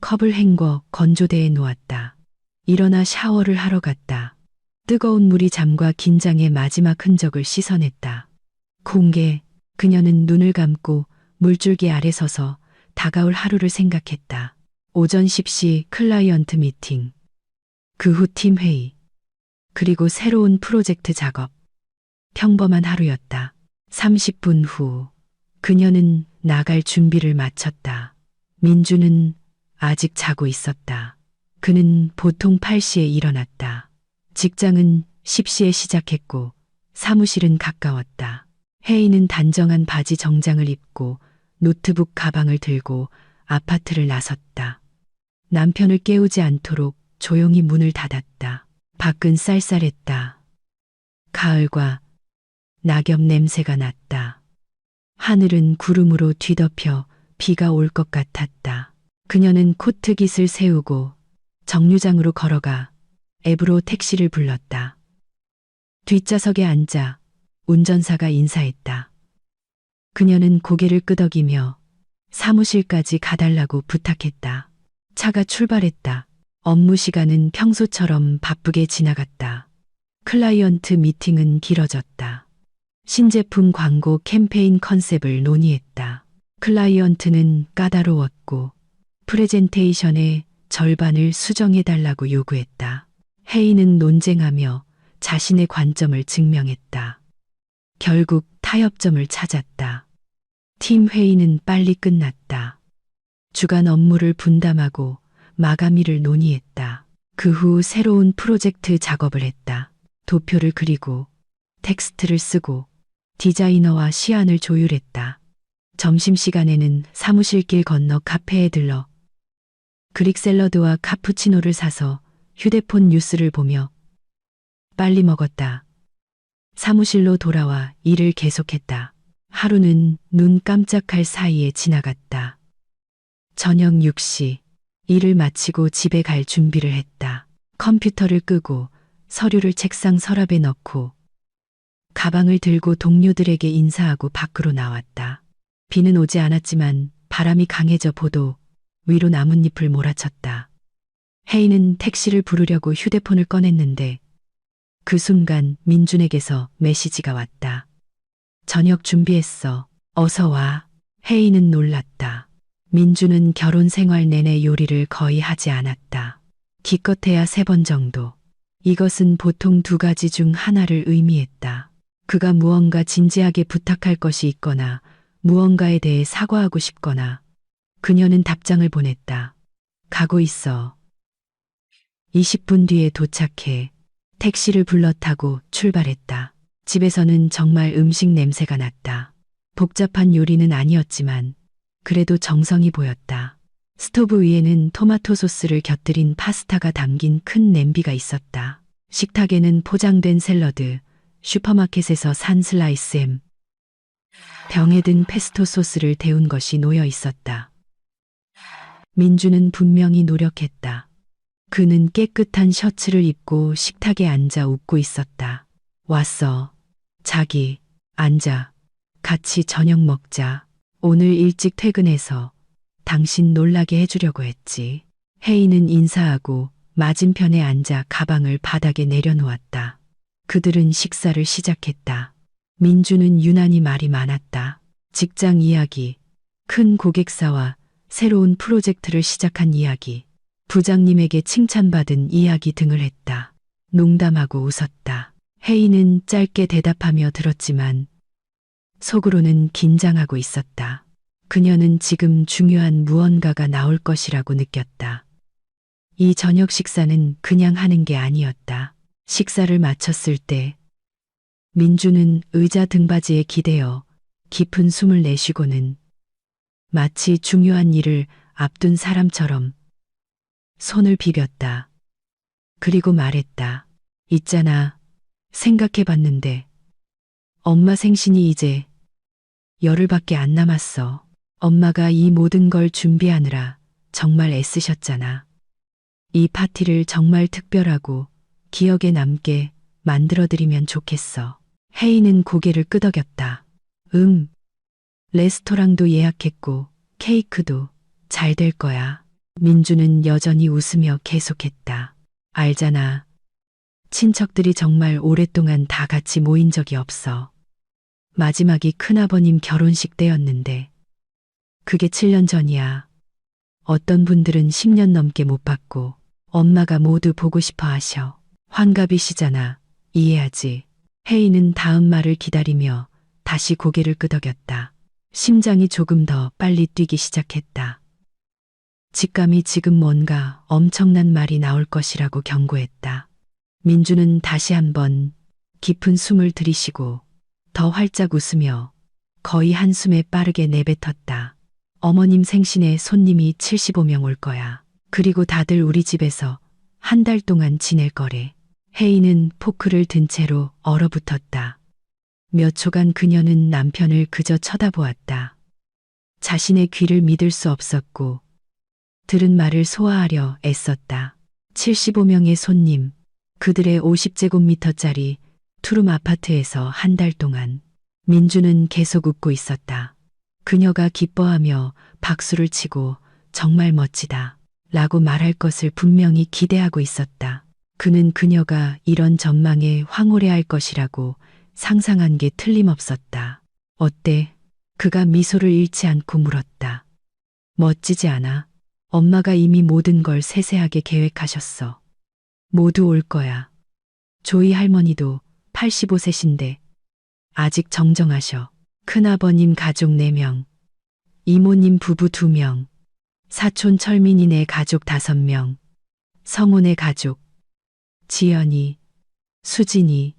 S1: 컵을 헹궈 건조대에 놓았다. 일어나 샤워를 하러 갔다. 뜨거운 물이 잠과 긴장의 마지막 흔적을 씻어냈다. 공개, 그녀는 눈을 감고 물줄기 아래 서서 다가올 하루를 생각했다. 오전 10시 클라이언트 미팅, 그 후 팀 회의, 그리고 새로운 프로젝트 작업. 평범한 하루였다. 30분 후 그녀는 나갈 준비를 마쳤다. 민주는 아직 자고 있었다. 그는 보통 8시에 일어났다. 직장은 10시에 시작했고 사무실은 가까웠다. 혜인은 단정한 바지 정장을 입고 노트북 가방을 들고 아파트를 나섰다. 남편을 깨우지 않도록 조용히 문을 닫았다. 밖은 쌀쌀했다. 가을과 낙엽 냄새가 났다. 하늘은 구름으로 뒤덮여 비가 올 것 같았다. 그녀는 코트깃을 세우고 정류장으로 걸어가 앱으로 택시를 불렀다. 뒷좌석에 앉아 운전사가 인사했다. 그녀는 고개를 끄덕이며 사무실까지 가달라고 부탁했다. 차가 출발했다. 업무 시간은 평소처럼 바쁘게 지나갔다. 클라이언트 미팅은 길어졌다. 신제품 광고 캠페인 컨셉을 논의했다. 클라이언트는 까다로웠고 프레젠테이션의 절반을 수정해달라고 요구했다. 혜인은 논쟁하며 자신의 관점을 증명했다. 결국 타협점을 찾았다. 팀 회의는 빨리 끝났다. 주간 업무를 분담하고 마감일을 논의했다. 그 후 새로운 프로젝트 작업을 했다. 도표를 그리고 텍스트를 쓰고 디자이너와 시안을 조율했다. 점심시간에는 사무실길 건너 카페에 들러 그릭 샐러드와 카푸치노를 사서 휴대폰 뉴스를 보며 빨리 먹었다. 사무실로 돌아와 일을 계속했다. 하루는 눈 깜짝할 사이에 지나갔다. 저녁 6시 일을 마치고 집에 갈 준비를 했다. 컴퓨터를 끄고 서류를 책상 서랍에 넣고 가방을 들고 동료들에게 인사하고 밖으로 나왔다. 비는 오지 않았지만 바람이 강해져 보도 위로 나뭇잎을 몰아쳤다. 혜인은 택시를 부르려고 휴대폰을 꺼냈는데 그 순간 민준에게서 메시지가 왔다. 저녁 준비했어. 어서 와. 혜인은 놀랐다. 민준은 결혼 생활 내내 요리를 거의 하지 않았다. 기껏해야 3번 정도. 이것은 보통 2가지 중 하나를 의미했다. 그가 무언가 진지하게 부탁할 것이 있거나 무언가에 대해 사과하고 싶거나. 그녀는 답장을 보냈다. 가고 있어. 20분 뒤에 도착해 택시를 불러 타고 출발했다. 집에서는 정말 음식 냄새가 났다. 복잡한 요리는 아니었지만 그래도 정성이 보였다. 스토브 위에는 토마토 소스를 곁들인 파스타가 담긴 큰 냄비가 있었다. 식탁에는 포장된 샐러드, 슈퍼마켓에서 산 슬라이스 햄, 병에 든 페스토 소스를 데운 것이 놓여 있었다. 민주는 분명히 노력했다. 그는 깨끗한 셔츠를 입고 식탁에 앉아 웃고 있었다. 왔어. 자기, 앉아. 같이 저녁 먹자. 오늘 일찍 퇴근해서 당신 놀라게 해주려고 했지. 혜인은 인사하고 맞은편에 앉아 가방을 바닥에 내려놓았다. 그들은 식사를 시작했다. 민주는 유난히 말이 많았다. 직장 이야기, 큰 고객사와 새로운 프로젝트를 시작한 이야기, 부장님에게 칭찬받은 이야기 등을 했다. 농담하고 웃었다. 혜인은 짧게 대답하며 들었지만 속으로는 긴장하고 있었다. 그녀는 지금 중요한 무언가가 나올 것이라고 느꼈다. 이 저녁 식사는 그냥 하는 게 아니었다. 식사를 마쳤을 때 민주는 의자 등받이에 기대어 깊은 숨을 내쉬고는 마치 중요한 일을 앞둔 사람처럼 손을 비볐다. 그리고 말했다. 있잖아. 생각해봤는데 엄마 생신이 이제 열흘밖에 안 남았어. 엄마가 이 모든 걸 준비하느라 정말 애쓰셨잖아. 이 파티를 정말 특별하고 기억에 남게 만들어드리면 좋겠어. 혜인은 고개를 끄덕였다. 레스토랑도 예약했고 케이크도 잘 될 거야. 민주는 여전히 웃으며 계속했다. 알잖아. 친척들이 정말 오랫동안 다 같이 모인 적이 없어. 마지막이 큰아버님 결혼식 때였는데 그게 7년 전이야. 어떤 분들은 10년 넘게 못 봤고 엄마가 모두 보고 싶어 하셔. 환갑이시잖아. 이해하지. 혜인은 다음 말을 기다리며 다시 고개를 끄덕였다. 심장이 조금 더 빨리 뛰기 시작했다. 직감이 지금 뭔가 엄청난 말이 나올 것이라고 경고했다. 민주는 다시 한번 깊은 숨을 들이쉬고 더 활짝 웃으며 거의 한숨에 빠르게 내뱉었다. 어머님 생신에 손님이 75명 올 거야. 그리고 다들 우리 집에서 한 달 동안 지낼 거래. 혜인은 포크를 든 채로 얼어붙었다. 몇 초간 그녀는 남편을 그저 쳐다보았다. 자신의 귀를 믿을 수 없었고 들은 말을 소화하려 애썼다. 75명의 손님, 그들의 50제곱미터짜리 투룸 아파트에서 한 달 동안 민주는 계속 웃고 있었다. 그녀가 기뻐하며 박수를 치고 정말 멋지다 라고 말할 것을 분명히 기대하고 있었다. 그는 그녀가 이런 전망에 황홀해할 것이라고 상상한 게 틀림없었다. 어때? 그가 미소를 잃지 않고 물었다. 멋지지 않아? 엄마가 이미 모든 걸 세세하게 계획하셨어. 모두 올 거야. 조이 할머니도 85세신데 아직 정정하셔. 큰아버님 가족 4명, 이모님 부부 2명, 사촌 철민이네 가족 5명, 성훈의 가족, 지연이, 수진이,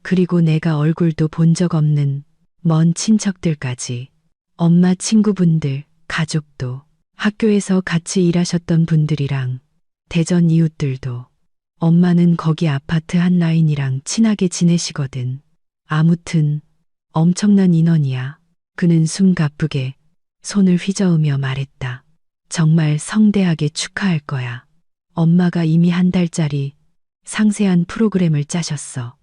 S1: 그리고 내가 얼굴도 본 적 없는 먼 친척들까지, 엄마 친구분들, 가족도, 학교에서 같이 일하셨던 분들이랑 대전 이웃들도, 엄마는 거기 아파트 한 라인이랑 친하게 지내시거든. 아무튼 엄청난 인원이야. 그는 숨 가쁘게 손을 휘저으며 말했다. 정말 성대하게 축하할 거야. 엄마가 이미 한 달짜리 상세한 프로그램을 짜셨어.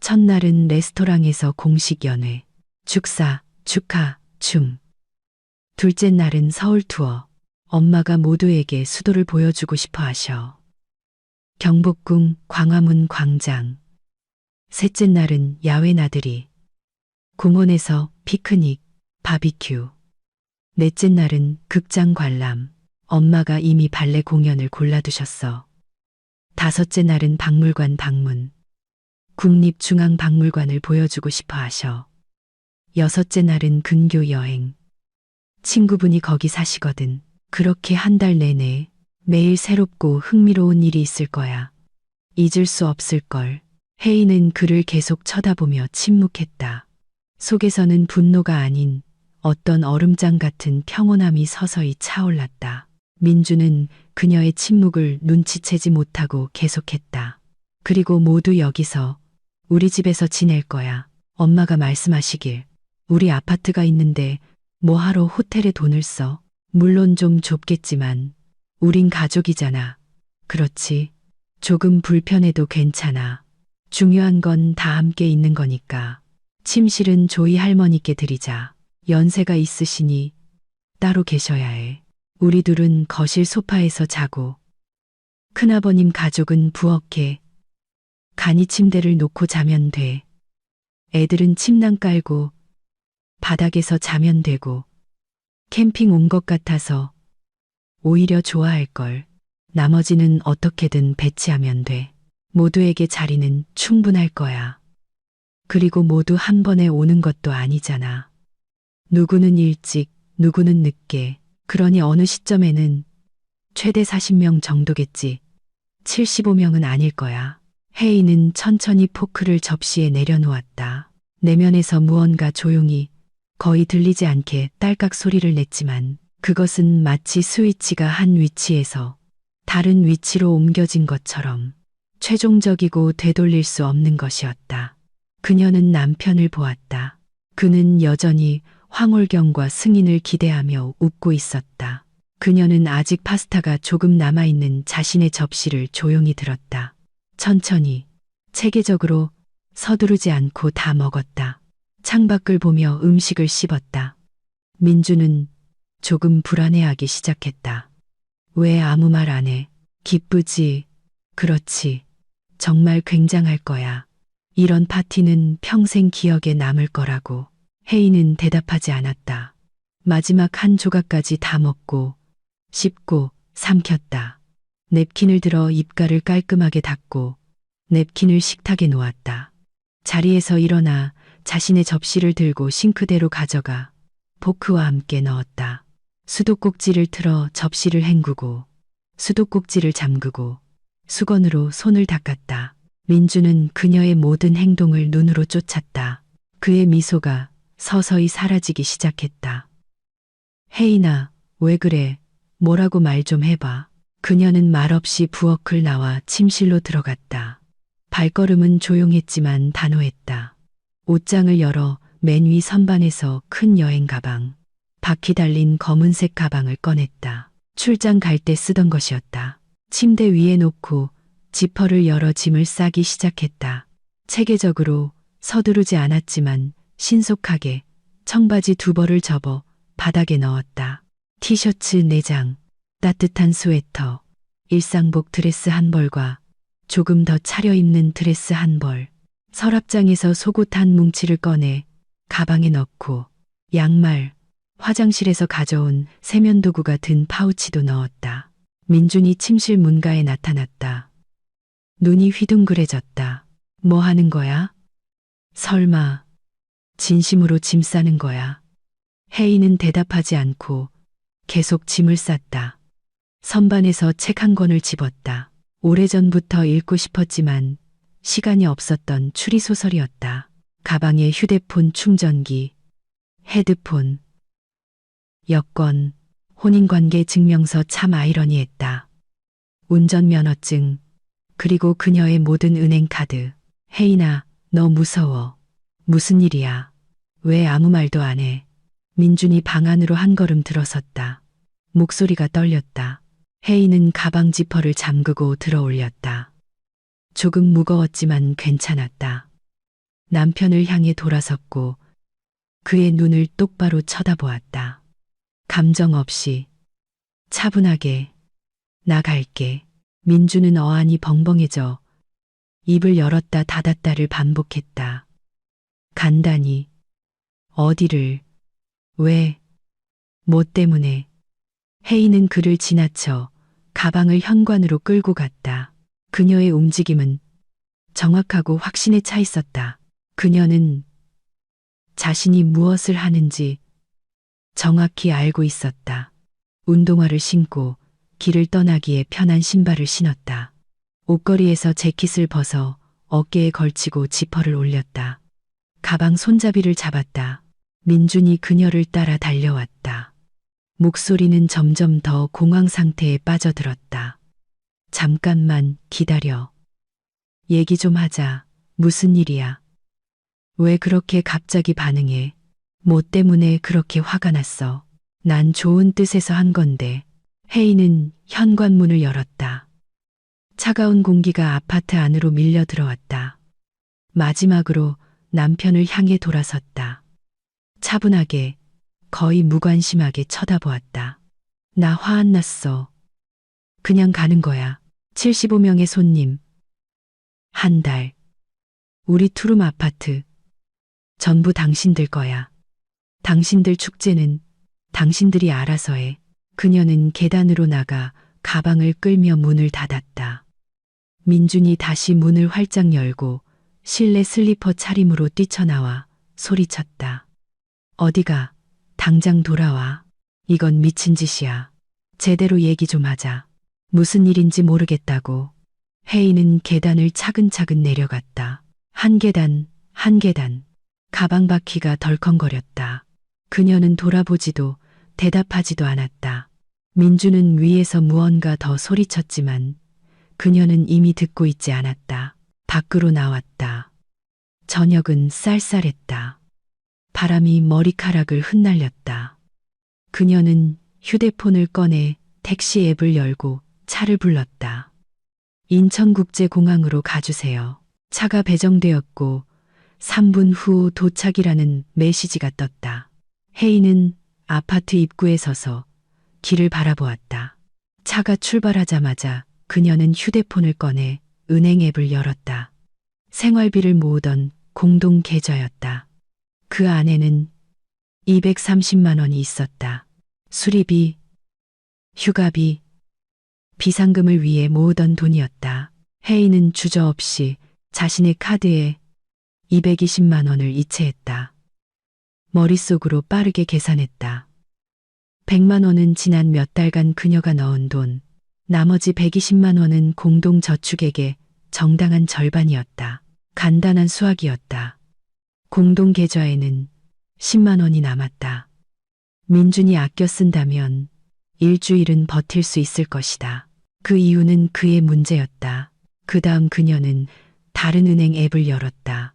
S1: 첫날은 레스토랑에서 공식 연회, 축사, 축하, 춤. 둘째 날은 서울 투어. 엄마가 모두에게 수도를 보여주고 싶어 하셔. 경복궁, 광화문 광장. 셋째 날은 야외 나들이. 공원에서 피크닉, 바비큐. 넷째 날은 극장 관람. 엄마가 이미 발레 공연을 골라두셨어. 다섯째 날은 박물관 방문. 국립중앙박물관을 보여주고 싶어 하셔. 여섯째 날은 근교 여행. 친구분이 거기 사시거든. 그렇게 한 달 내내 매일 새롭고 흥미로운 일이 있을 거야. 잊을 수 없을걸. 혜인은 그를 계속 쳐다보며 침묵했다. 속에서는 분노가 아닌 어떤 얼음장 같은 평온함이 서서히 차올랐다. 민주는 그녀의 침묵을 눈치채지 못하고 계속했다. 그리고 모두 여기서 우리 집에서 지낼 거야. 엄마가 말씀하시길. 우리 아파트가 있는데 뭐하러 호텔에 돈을 써? 물론 좀 좁겠지만 우린 가족이잖아. 그렇지. 조금 불편해도 괜찮아. 중요한 건 다 함께 있는 거니까. 침실은 조이 할머니께 드리자. 연세가 있으시니 따로 계셔야 해. 우리 둘은 거실 소파에서 자고 큰아버님 가족은 부엌에 간이 침대를 놓고 자면 돼. 애들은 침낭 깔고 바닥에서 자면 되고 캠핑 온 것 같아서 오히려 좋아할 걸. 나머지는 어떻게든 배치하면 돼. 모두에게 자리는 충분할 거야. 그리고 모두 한 번에 오는 것도 아니잖아. 누구는 일찍, 누구는 늦게. 그러니 어느 시점에는 최대 40명 정도겠지. 75명은 아닐 거야. 혜인은 천천히 포크를 접시에 내려놓았다. 내면에서 무언가 조용히 거의 들리지 않게 딸깍 소리를 냈지만 그것은 마치 스위치가 한 위치에서 다른 위치로 옮겨진 것처럼 최종적이고 되돌릴 수 없는 것이었다. 그녀는 남편을 보았다. 그는 여전히 황홀경과 승인을 기대하며 웃고 있었다. 그녀는 아직 파스타가 조금 남아있는 자신의 접시를 조용히 들었다. 천천히, 체계적으로 서두르지 않고 다 먹었다. 창밖을 보며 음식을 씹었다. 민주는 조금 불안해하기 시작했다. 왜 아무 말 안 해? 기쁘지? 그렇지. 정말 굉장할 거야. 이런 파티는 평생 기억에 남을 거라고. 혜인은 대답하지 않았다. 마지막 한 조각까지 다 먹고 씹고 삼켰다. 냅킨을 들어 입가를 깔끔하게 닦고 냅킨을 식탁에 놓았다. 자리에서 일어나 자신의 접시를 들고 싱크대로 가져가 포크와 함께 넣었다. 수도꼭지를 틀어 접시를 헹구고 수도꼭지를 잠그고 수건으로 손을 닦았다. 민주는 그녀의 모든 행동을 눈으로 쫓았다. 그의 미소가 서서히 사라지기 시작했다. 혜인아, 왜 그래? 뭐라고 말 좀 해봐. 그녀는 말없이 부엌을 나와 침실로 들어갔다. 발걸음은 조용했지만 단호했다. 옷장을 열어 맨 위 선반에서 큰 여행 가방, 바퀴 달린 검은색 가방을 꺼냈다. 출장 갈 때 쓰던 것이었다. 침대 위에 놓고 지퍼를 열어 짐을 싸기 시작했다. 체계적으로 서두르지 않았지만 신속하게 청바지 2벌을 접어 바닥에 넣었다. 티셔츠 4장, 따뜻한 스웨터, 일상복 드레스 1벌과 조금 더 차려입는 드레스 1벌, 서랍장에서 속옷 한 뭉치를 꺼내 가방에 넣고 양말, 화장실에서 가져온 세면도구가 든 파우치도 넣었다. 민준이 침실 문가에 나타났다. 눈이 휘둥그레졌다. 뭐 하는 거야? 설마 진심으로 짐 싸는 거야? 혜인은 대답하지 않고 계속 짐을 쌌다. 선반에서 책 한 권을 집었다. 오래전부터 읽고 싶었지만 시간이 없었던 추리소설이었다. 가방에 휴대폰 충전기, 헤드폰, 여권, 혼인관계 증명서. 참 아이러니했다. 운전면허증, 그리고 그녀의 모든 은행카드. 혜인아, 너 무서워. 무슨 일이야? 왜 아무 말도 안 해? 민준이 방 안으로 한 걸음 들어섰다. 목소리가 떨렸다. 혜인은 가방 지퍼를 잠그고 들어 올렸다. 조금 무거웠지만 괜찮았다. 남편을 향해 돌아섰고 그의 눈을 똑바로 쳐다보았다. 감정 없이 차분하게 나갈게. 민주는 어안이 벙벙해져 입을 열었다 닫았다를 반복했다. 간단히. 어디를? 왜? 뭐 때문에? 혜인은 그를 지나쳐 가방을 현관으로 끌고 갔다. 그녀의 움직임은 정확하고 확신에 차 있었다. 그녀는 자신이 무엇을 하는지 정확히 알고 있었다. 운동화를 신고 길을 떠나기에 편한 신발을 신었다. 옷걸이에서 재킷을 벗어 어깨에 걸치고 지퍼를 올렸다. 가방 손잡이를 잡았다. 민준이 그녀를 따라 달려왔다. 목소리는 점점 더 공황 상태에 빠져들었다. 잠깐만 기다려. 얘기 좀 하자. 무슨 일이야? 왜 그렇게 갑자기 반응해? 뭐 때문에 그렇게 화가 났어? 난 좋은 뜻에서 한 건데. 혜인은 현관문을 열었다. 차가운 공기가 아파트 안으로 밀려 들어왔다. 마지막으로 남편을 향해 돌아섰다. 차분하게, 거의 무관심하게 쳐다보았다. 나 화 안 났어. 그냥 가는 거야. 75명의 손님. 한 달. 우리 투룸 아파트. 전부 당신들 거야. 당신들 축제는 당신들이 알아서 해. 그녀는 계단으로 나가 가방을 끌며 문을 닫았다. 민준이 다시 문을 활짝 열고 실내 슬리퍼 차림으로 뛰쳐나와 소리쳤다. 어디가? 당장 돌아와. 이건 미친 짓이야. 제대로 얘기 좀 하자. 무슨 일인지 모르겠다고. 혜인은 계단을 차근차근 내려갔다. 한 계단, 한 계단. 가방 바퀴가 덜컹거렸다. 그녀는 돌아보지도 대답하지도 않았다. 민주는 위에서 무언가 더 소리쳤지만 그녀는 이미 듣고 있지 않았다. 밖으로 나왔다. 저녁은 쌀쌀했다. 바람이 머리카락을 흩날렸다. 그녀는 휴대폰을 꺼내 택시 앱을 열고 차를 불렀다. 인천국제공항으로 가주세요. 차가 배정되었고 3분 후 도착이라는 메시지가 떴다. 혜인은 아파트 입구에 서서 길을 바라보았다. 차가 출발하자마자 그녀는 휴대폰을 꺼내 은행 앱을 열었다. 생활비를 모으던 공동 계좌였다. 그 안에는 230만 원이 있었다. 수리비, 휴가비, 비상금을 위해 모으던 돈이었다. 혜인은 주저없이 자신의 카드에 220만 원을 이체했다. 머릿속으로 빠르게 계산했다. 100만 원은 지난 몇 달간 그녀가 넣은 돈, 나머지 120만 원은 공동저축액의 정당한 절반이었다. 간단한 수학이었다. 공동계좌에는 10만 원이 남았다. 민준이 아껴 쓴다면 일주일은 버틸 수 있을 것이다. 그 이유는 그의 문제였다. 그 다음 그녀는 다른 은행 앱을 열었다.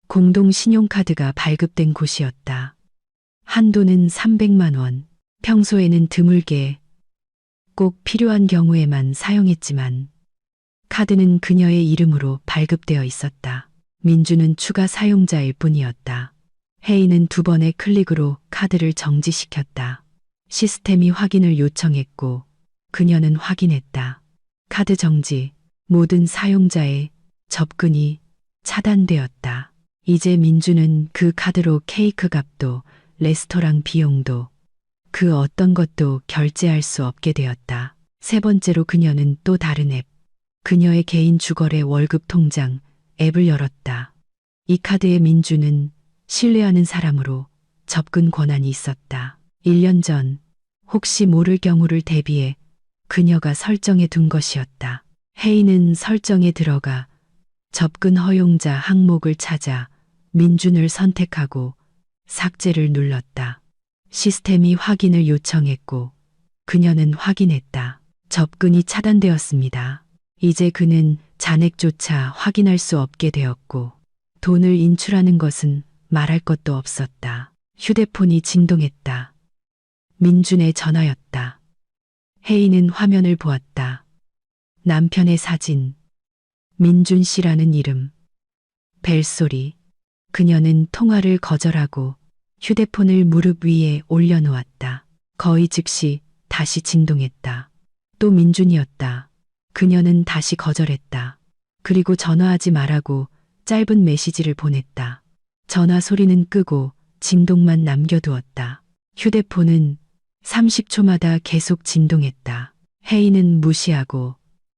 S1: 공동 신용카드가 발급된 곳이었다. 한도는 300만 원. 평소에는 드물게 꼭 필요한 경우에만 사용했지만 카드는 그녀의 이름으로 발급되어 있었다. 민주는 추가 사용자일 뿐이었다. 혜인은 2번의 클릭으로 카드를 정지시켰다. 시스템이 확인을 요청했고 그녀는 확인했다. 카드 정지, 모든 사용자의 접근이 차단되었다. 이제 민주는 그 카드로 케이크 값도 레스토랑 비용도 그 어떤 것도 결제할 수 없게 되었다. 3번째로 그녀는 또 다른 앱, 그녀의 개인 주거래 월급 통장 앱을 열었다. 이 카드에 민주는 신뢰하는 사람으로 접근 권한이 있었다. 1년 전 혹시 모를 경우를 대비해 그녀가 설정해 둔 것이었다. 혜인은 설정에 들어가 접근 허용자 항목을 찾아 민준을 선택하고 삭제를 눌렀다. 시스템이 확인을 요청했고 그녀는 확인했다. 접근이 차단되었습니다. 이제 그는 잔액조차 확인할 수 없게 되었고 돈을 인출하는 것은 말할 것도 없었다. 휴대폰이 진동했다. 민준의 전화였다. 혜인은 화면을 보았다. 남편의 사진, 민준 씨라는 이름, 벨소리. 그녀는 통화를 거절하고 휴대폰을 무릎 위에 올려놓았다. 거의 즉시 다시 진동했다. 또 민준이었다. 그녀는 다시 거절했다. 그리고 전화하지 말라고 짧은 메시지를 보냈다. 전화 소리는 끄고 진동만 남겨두었다. 휴대폰은 30초마다 계속 진동했다. 혜인은 무시하고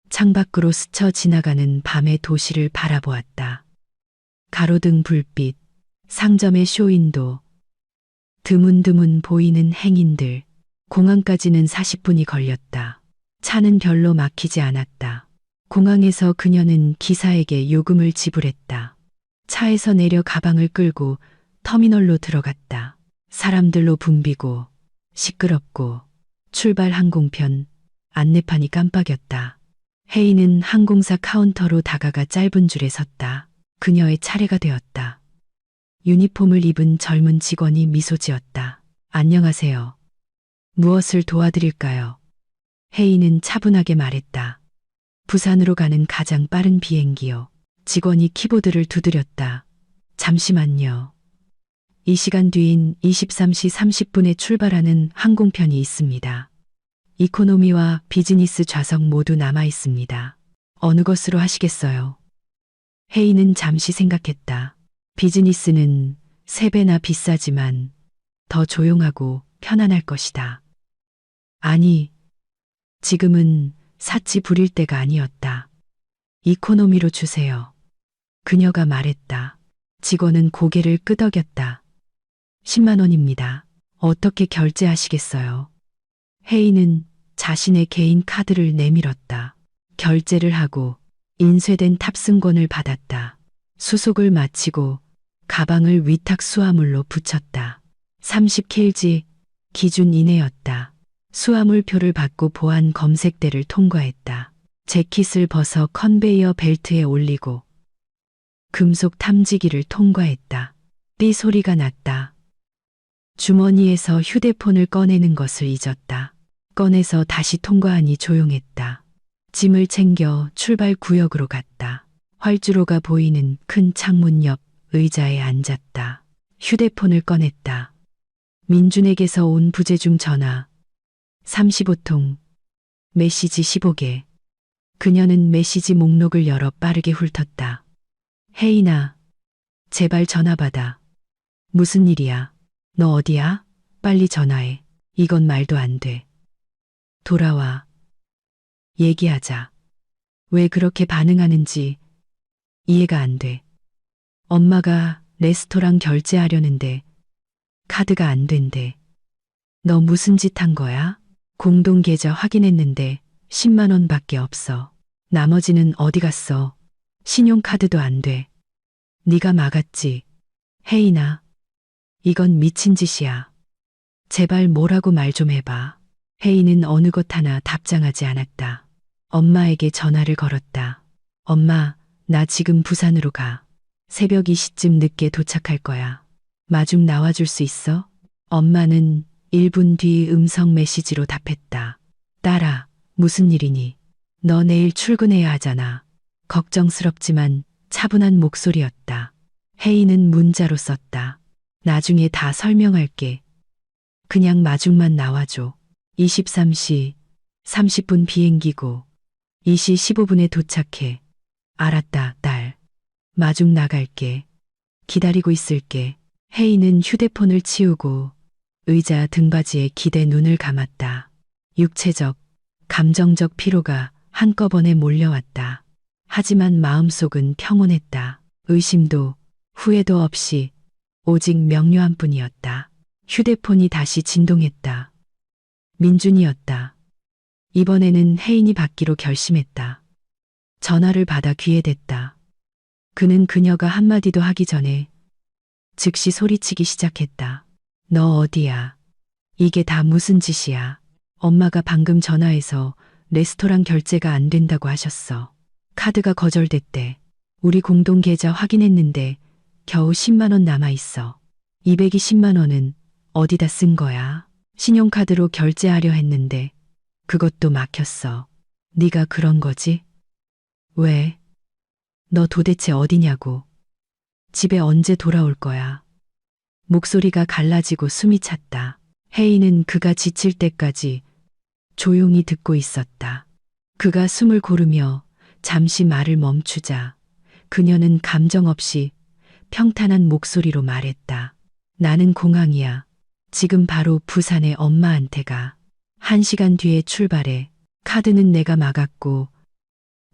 S1: 창밖으로 스쳐 지나가는 밤의 도시를 바라보았다. 가로등 불빛, 상점의 쇼윈도, 드문드문 보이는 행인들. 공항까지는 40분이 걸렸다. 차는 별로 막히지 않았다. 공항에서 그녀는 기사에게 요금을 지불했다. 차에서 내려 가방을 끌고 터미널로 들어갔다. 사람들로 붐비고 시끄럽고 출발 항공편 안내판이 깜빡였다. 혜인은 항공사 카운터로 다가가 짧은 줄에 섰다. 그녀의 차례가 되었다. 유니폼을 입은 젊은 직원이 미소 지었다. 안녕하세요. 무엇을 도와드릴까요? 혜인은 차분하게 말했다. 부산으로 가는 가장 빠른 비행기요. 직원이 키보드를 두드렸다. 잠시만요. 이 시간 뒤인 23시 30분에 출발하는 항공편이 있습니다. 이코노미와 비즈니스 좌석 모두 남아 있습니다. 어느 것으로 하시겠어요? 혜인은 잠시 생각했다. 비즈니스는 3배나 비싸지만 더 조용하고 편안할 것이다. 아니, 지금은 사치 부릴 때가 아니었다. 이코노미로 주세요. 그녀가 말했다. 직원은 고개를 끄덕였다. 10만 원입니다. 어떻게 결제하시겠어요? 혜인은 자신의 개인 카드를 내밀었다. 결제를 하고 인쇄된 탑승권을 받았다. 수속을 마치고 가방을 위탁 수화물로 붙였다. 30kg 기준 이내였다. 수화물표를 받고 보안 검색대를 통과했다. 재킷을 벗어 컨베이어 벨트에 올리고 금속 탐지기를 통과했다. 삐 소리가 났다. 주머니에서 휴대폰을 꺼내는 것을 잊었다. 꺼내서 다시 통과하니 조용했다. 짐을 챙겨 출발 구역으로 갔다. 활주로가 보이는 큰 창문 옆 의자에 앉았다. 휴대폰을 꺼냈다. 민준에게서 온 부재중 전화 35통, 메시지 15개. 그녀는 메시지 목록을 열어 빠르게 훑었다. 혜인아, 제발 전화 받아. 무슨 일이야? 너 어디야? 빨리 전화해. 이건 말도 안 돼. 돌아와. 얘기하자. 왜 그렇게 반응하는지 이해가 안 돼. 엄마가 레스토랑 결제하려는데 카드가 안 된대. 너 무슨 짓 한 거야? 공동계좌 확인했는데 10만 원밖에 없어. 나머지는 어디 갔어? 신용카드도 안 돼. 네가 막았지. 혜인아, 이건 미친 짓이야. 제발 뭐라고 말 좀 해봐. 혜인은 어느 것 하나 답장하지 않았다. 엄마에게 전화를 걸었다. 엄마, 나 지금 부산으로 가. 새벽 2시쯤 늦게 도착할 거야. 마중 나와줄 수 있어? 엄마는 1분 뒤 음성 메시지로 답했다. 딸아, 무슨 일이니? 너 내일 출근해야 하잖아. 걱정스럽지만 차분한 목소리였다. 혜인은 문자로 썼다. 나중에 다 설명할게. 그냥 마중만 나와줘. 23시 30분 비행기고 2시 15분에 도착해. 알았다, 딸. 마중 나갈게. 기다리고 있을게. 혜인은 휴대폰을 치우고 의자 등받이에 기대 눈을 감았다. 육체적, 감정적 피로가 한꺼번에 몰려왔다. 하지만 마음속은 평온했다. 의심도 후회도 없이 오직 명료한 뿐이었다. 휴대폰이 다시 진동했다. 민준이었다. 이번에는 혜인이 받기로 결심했다. 전화를 받아 귀에 댔다. 그는 그녀가 한마디도 하기 전에 즉시 소리치기 시작했다. 너 어디야? 이게 다 무슨 짓이야? 엄마가 방금 전화해서 레스토랑 결제가 안 된다고 하셨어. 카드가 거절됐대. 우리 공동 계좌 확인했는데 겨우 10만 원 남아 있어. 220만 원은 어디다 쓴 거야? 신용카드로 결제하려 했는데 그것도 막혔어. 네가 그런 거지? 왜? 너 도대체 어디냐고? 집에 언제 돌아올 거야? 목소리가 갈라지고 숨이 찼다. 혜인은 그가 지칠 때까지 조용히 듣고 있었다. 그가 숨을 고르며 잠시 말을 멈추자 그녀는 감정 없이 평탄한 목소리로 말했다. 나는 공항이야. 지금 바로 부산에 엄마한테 가. 1시간 뒤에 출발해. 카드는 내가 막았고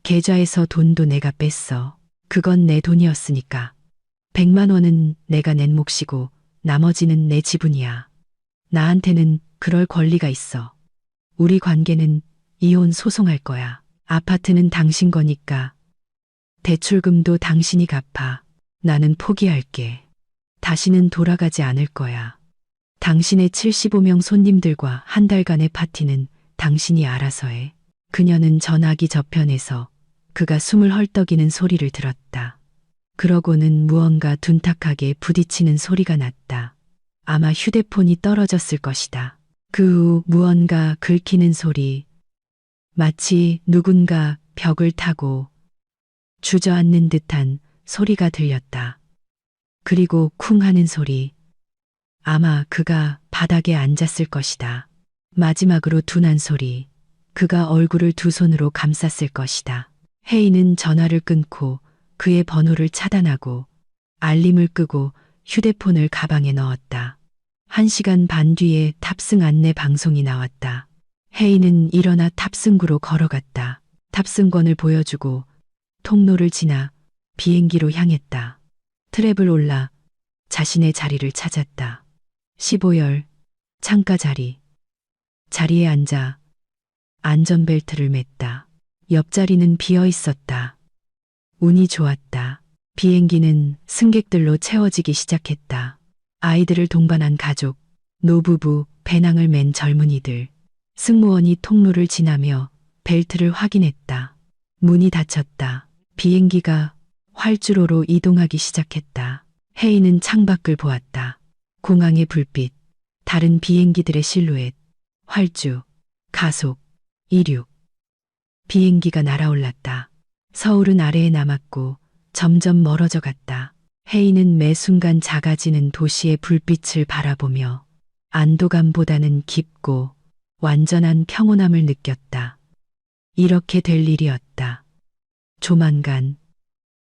S1: 계좌에서 돈도 내가 뺐어. 그건 내 돈이었으니까. 100만 원은 내가 낸 몫이고 나머지는 내 지분이야. 나한테는 그럴 권리가 있어. 우리 관계는 이혼 소송할 거야. 아파트는 당신 거니까. 대출금도 당신이 갚아. 나는 포기할게. 다시는 돌아가지 않을 거야. 당신의 75명 손님들과 한 달간의 파티는 당신이 알아서 해. 그녀는 전화기 저편에서 그가 숨을 헐떡이는 소리를 들었다. 그러고는 무언가 둔탁하게 부딪히는 소리가 났다. 아마 휴대폰이 떨어졌을 것이다. 그 후 무언가 긁히는 소리, 마치 누군가 벽을 타고 주저앉는 듯한 소리가 들렸다. 그리고 쿵 하는 소리. 아마 그가 바닥에 앉았을 것이다. 마지막으로 둔한 소리. 그가 얼굴을 두 손으로 감쌌을 것이다. 혜인은 전화를 끊고 그의 번호를 차단하고 알림을 끄고 휴대폰을 가방에 넣었다. 1시간 반 뒤에 탑승 안내 방송이 나왔다. 혜인은 일어나 탑승구로 걸어갔다. 탑승권을 보여주고 통로를 지나 비행기로 향했다. 트랩을 올라 자신의 자리를 찾았다. 15열 창가 자리. 자리에 앉아 안전벨트를 맸다. 옆자리는 비어 있었다. 운이 좋았다. 비행기는 승객들로 채워지기 시작했다. 아이들을 동반한 가족, 노부부, 배낭을 맨 젊은이들. 승무원이 통로를 지나며 벨트를 확인했다. 문이 닫혔다. 비행기가 활주로로 이동하기 시작했다. 혜인은 창밖을 보았다. 공항의 불빛, 다른 비행기들의 실루엣, 활주, 가속, 이륙. 비행기가 날아올랐다. 서울은 아래에 남았고 점점 멀어져 갔다. 혜인은 매 순간 작아지는 도시의 불빛을 바라보며 안도감보다는 깊고 완전한 평온함을 느꼈다. 이렇게 될 일이었다. 조만간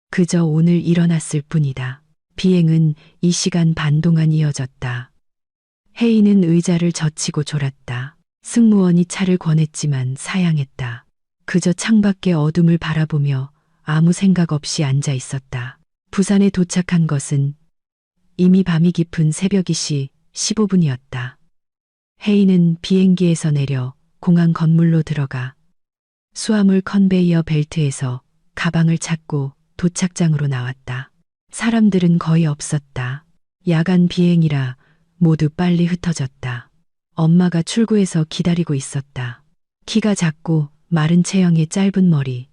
S1: 그저 오늘 일어났을 뿐이다. 비행은 2시간 반 동안 이어졌다. 혜인은 의자를 젖히고 졸았다. 승무원이 차를 권했지만 사양했다. 그저 창밖의 어둠을 바라보며 아무 생각 없이 앉아 있었다. 부산에 도착한 것은 이미 밤이 깊은 새벽 2시 15분이었다. 혜인은 비행기에서 내려 공항 건물로 들어가 수화물 컨베이어 벨트에서 가방을 찾고 도착장으로 나왔다. 사람들은 거의 없었다. 야간 비행이라 모두 빨리 흩어졌다. 엄마가 출구에서 기다리고 있었다. 키가 작고 마른 체형의 짧은 머리,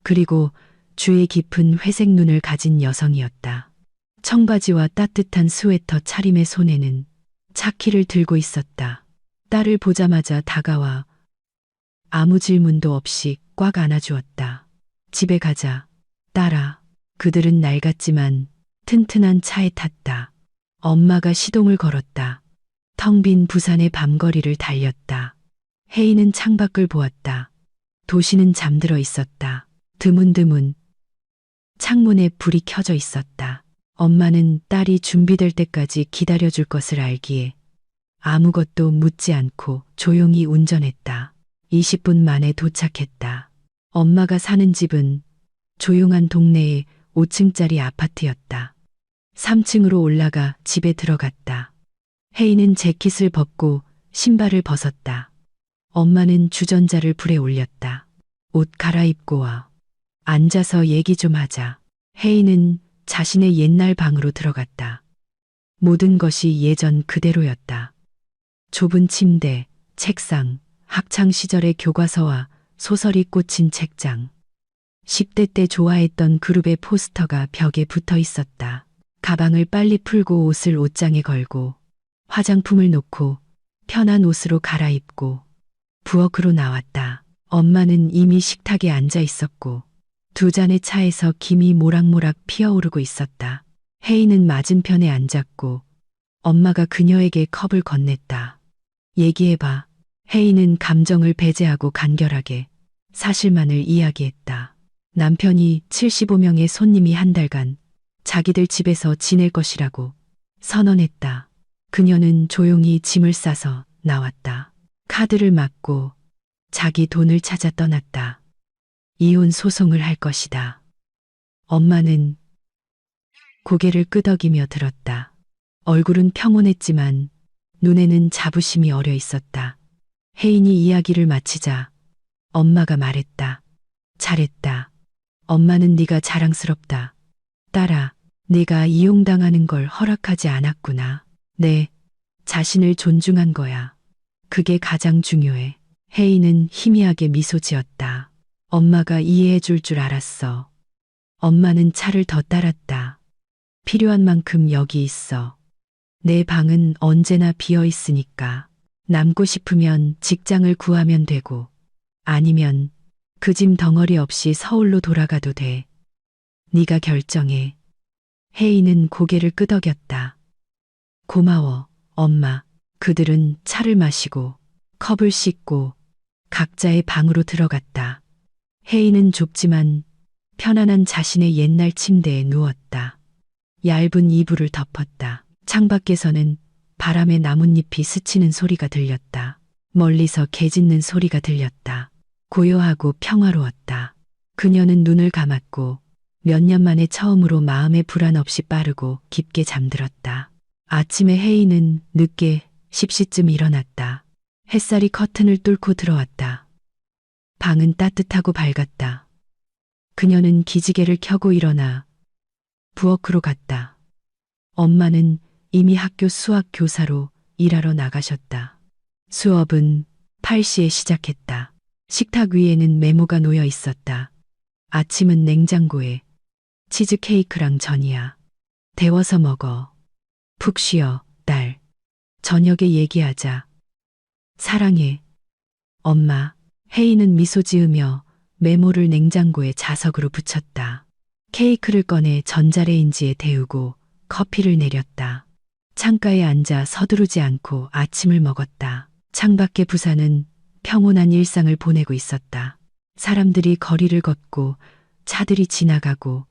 S1: 그리고 주의 깊은 회색 눈을 가진 여성이었다. 청바지와 따뜻한 스웨터 차림의 손에는 차키를 들고 있었다. 딸을 보자마자 다가와 아무 질문도 없이 꽉 안아주었다. 집에 가자, 딸아. 그들은 낡았지만 튼튼한 차에 탔다. 엄마가 시동을 걸었다. 텅 빈 부산의 밤거리를 달렸다. 혜인은 창밖을 보았다. 도시는 잠들어 있었다. 드문드문 창문에 불이 켜져 있었다. 엄마는 딸이 준비될 때까지 기다려줄 것을 알기에 아무것도 묻지 않고 조용히 운전했다. 20분 만에 도착했다. 엄마가 사는 집은 조용한 동네의 5층짜리 아파트였다. 3층으로 올라가 집에 들어갔다. 혜인은 재킷을 벗고 신발을 벗었다. 엄마는 주전자를 불에 올렸다. 옷 갈아입고 와. 앉아서 얘기 좀 하자. 혜인은 자신의 옛날 방으로 들어갔다. 모든 것이 예전 그대로였다. 좁은 침대, 책상, 학창 시절의 교과서와 소설이 꽂힌 책장. 10대 때 좋아했던 그룹의 포스터가 벽에 붙어 있었다. 가방을 빨리 풀고 옷을 옷장에 걸고 화장품을 놓고 편한 옷으로 갈아입고 부엌으로 나왔다. 엄마는 이미 식탁에 앉아 있었고 두 잔의 차에서 김이 모락모락 피어오르고 있었다. 혜인은 맞은편에 앉았고 엄마가 그녀에게 컵을 건넸다. 얘기해봐. 혜인은 감정을 배제하고 간결하게 사실만을 이야기했다. 남편이 75명의 손님이 한 달간 자기들 집에서 지낼 것이라고 선언했다. 그녀는 조용히 짐을 싸서 나왔다. 카드를 막고 자기 돈을 찾아 떠났다. 이혼 소송을 할 것이다. 엄마는 고개를 끄덕이며 들었다. 얼굴은 평온했지만 눈에는 자부심이 어려 있었다. 혜인이 이야기를 마치자 엄마가 말했다. 잘했다. 엄마는 네가 자랑스럽다. 딸아, 네가 이용당하는 걸 허락하지 않았구나. 네, 자신을 존중한 거야. 그게 가장 중요해. 혜인은 희미하게 미소 지었다. 엄마가 이해해 줄 줄 알았어. 엄마는 차를 더 따랐다. 필요한 만큼 여기 있어. 내 방은 언제나 비어 있으니까. 남고 싶으면 직장을 구하면 되고, 아니면 그 짐 덩어리 없이 서울로 돌아가도 돼. 네가 결정해. 혜인은 고개를 끄덕였다. 고마워, 엄마. 그들은 차를 마시고 컵을 씻고 각자의 방으로 들어갔다. 혜인은 좁지만 편안한 자신의 옛날 침대에 누웠다. 얇은 이불을 덮었다. 창밖에서는 바람에 나뭇잎이 스치는 소리가 들렸다. 멀리서 개 짖는 소리가 들렸다. 고요하고 평화로웠다. 그녀는 눈을 감았고 몇 년 만에 처음으로 마음의 불안 없이 빠르고 깊게 잠들었다. 아침에 혜인은 늦게 10시쯤 일어났다. 햇살이 커튼을 뚫고 들어왔다. 방은 따뜻하고 밝았다. 그녀는 기지개를 켜고 일어나 부엌으로 갔다. 엄마는 이미 학교 수학 교사로 일하러 나가셨다. 수업은 8시에 시작했다. 식탁 위에는 메모가 놓여 있었다. 아침은 냉장고에 치즈케이크랑 전이야. 데워서 먹어. 푹 쉬어, 딸. 저녁에 얘기하자. 사랑해. 엄마. 혜인은 미소 지으며 메모를 냉장고에 자석으로 붙였다. 케이크를 꺼내 전자레인지에 데우고 커피를 내렸다. 창가에 앉아 서두르지 않고 아침을 먹었다. 창밖의 부산은 평온한 일상을 보내고 있었다. 사람들이 거리를 걷고 차들이 지나가고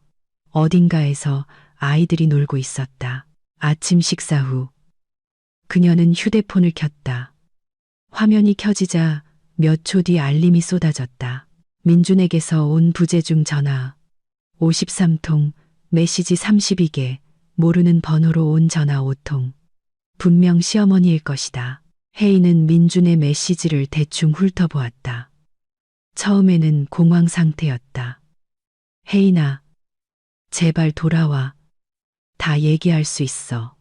S1: 어딘가에서 아이들이 놀고 있었다. 아침 식사 후 그녀는 휴대폰을 켰다. 화면이 켜지자 몇 초 뒤 알림이 쏟아졌다. 민준에게서 온 부재중 전화 53통, 메시지 32개, 모르는 번호로 온 전화 5통. 분명 시어머니일 것이다. 혜인은 민준의 메시지를 대충 훑어보았다. 처음에는 공황 상태였다. 혜인아, 제발 돌아와. 다 얘기할 수 있어.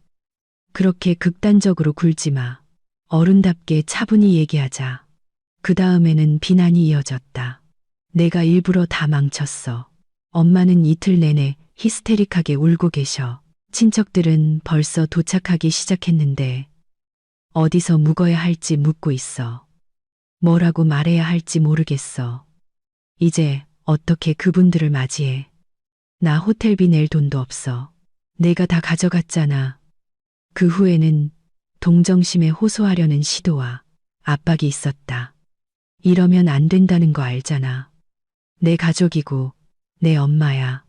S1: 그렇게 극단적으로 굴지 마. 어른답게 차분히 얘기하자. 그 다음에는 비난이 이어졌다. 내가 일부러 다 망쳤어. 엄마는 이틀 내내 히스테릭하게 울고 계셔. 친척들은 벌써 도착하기 시작했는데 어디서 묵어야 할지 묻고 있어. 뭐라고 말해야 할지 모르겠어. 이제 어떻게 그분들을 맞이해. 나 호텔비 낼 돈도 없어. 내가 다 가져갔잖아. 그 후에는 동정심에 호소하려는 시도와 압박이 있었다. 이러면 안 된다는 거 알잖아. 내 가족이고 내 엄마야.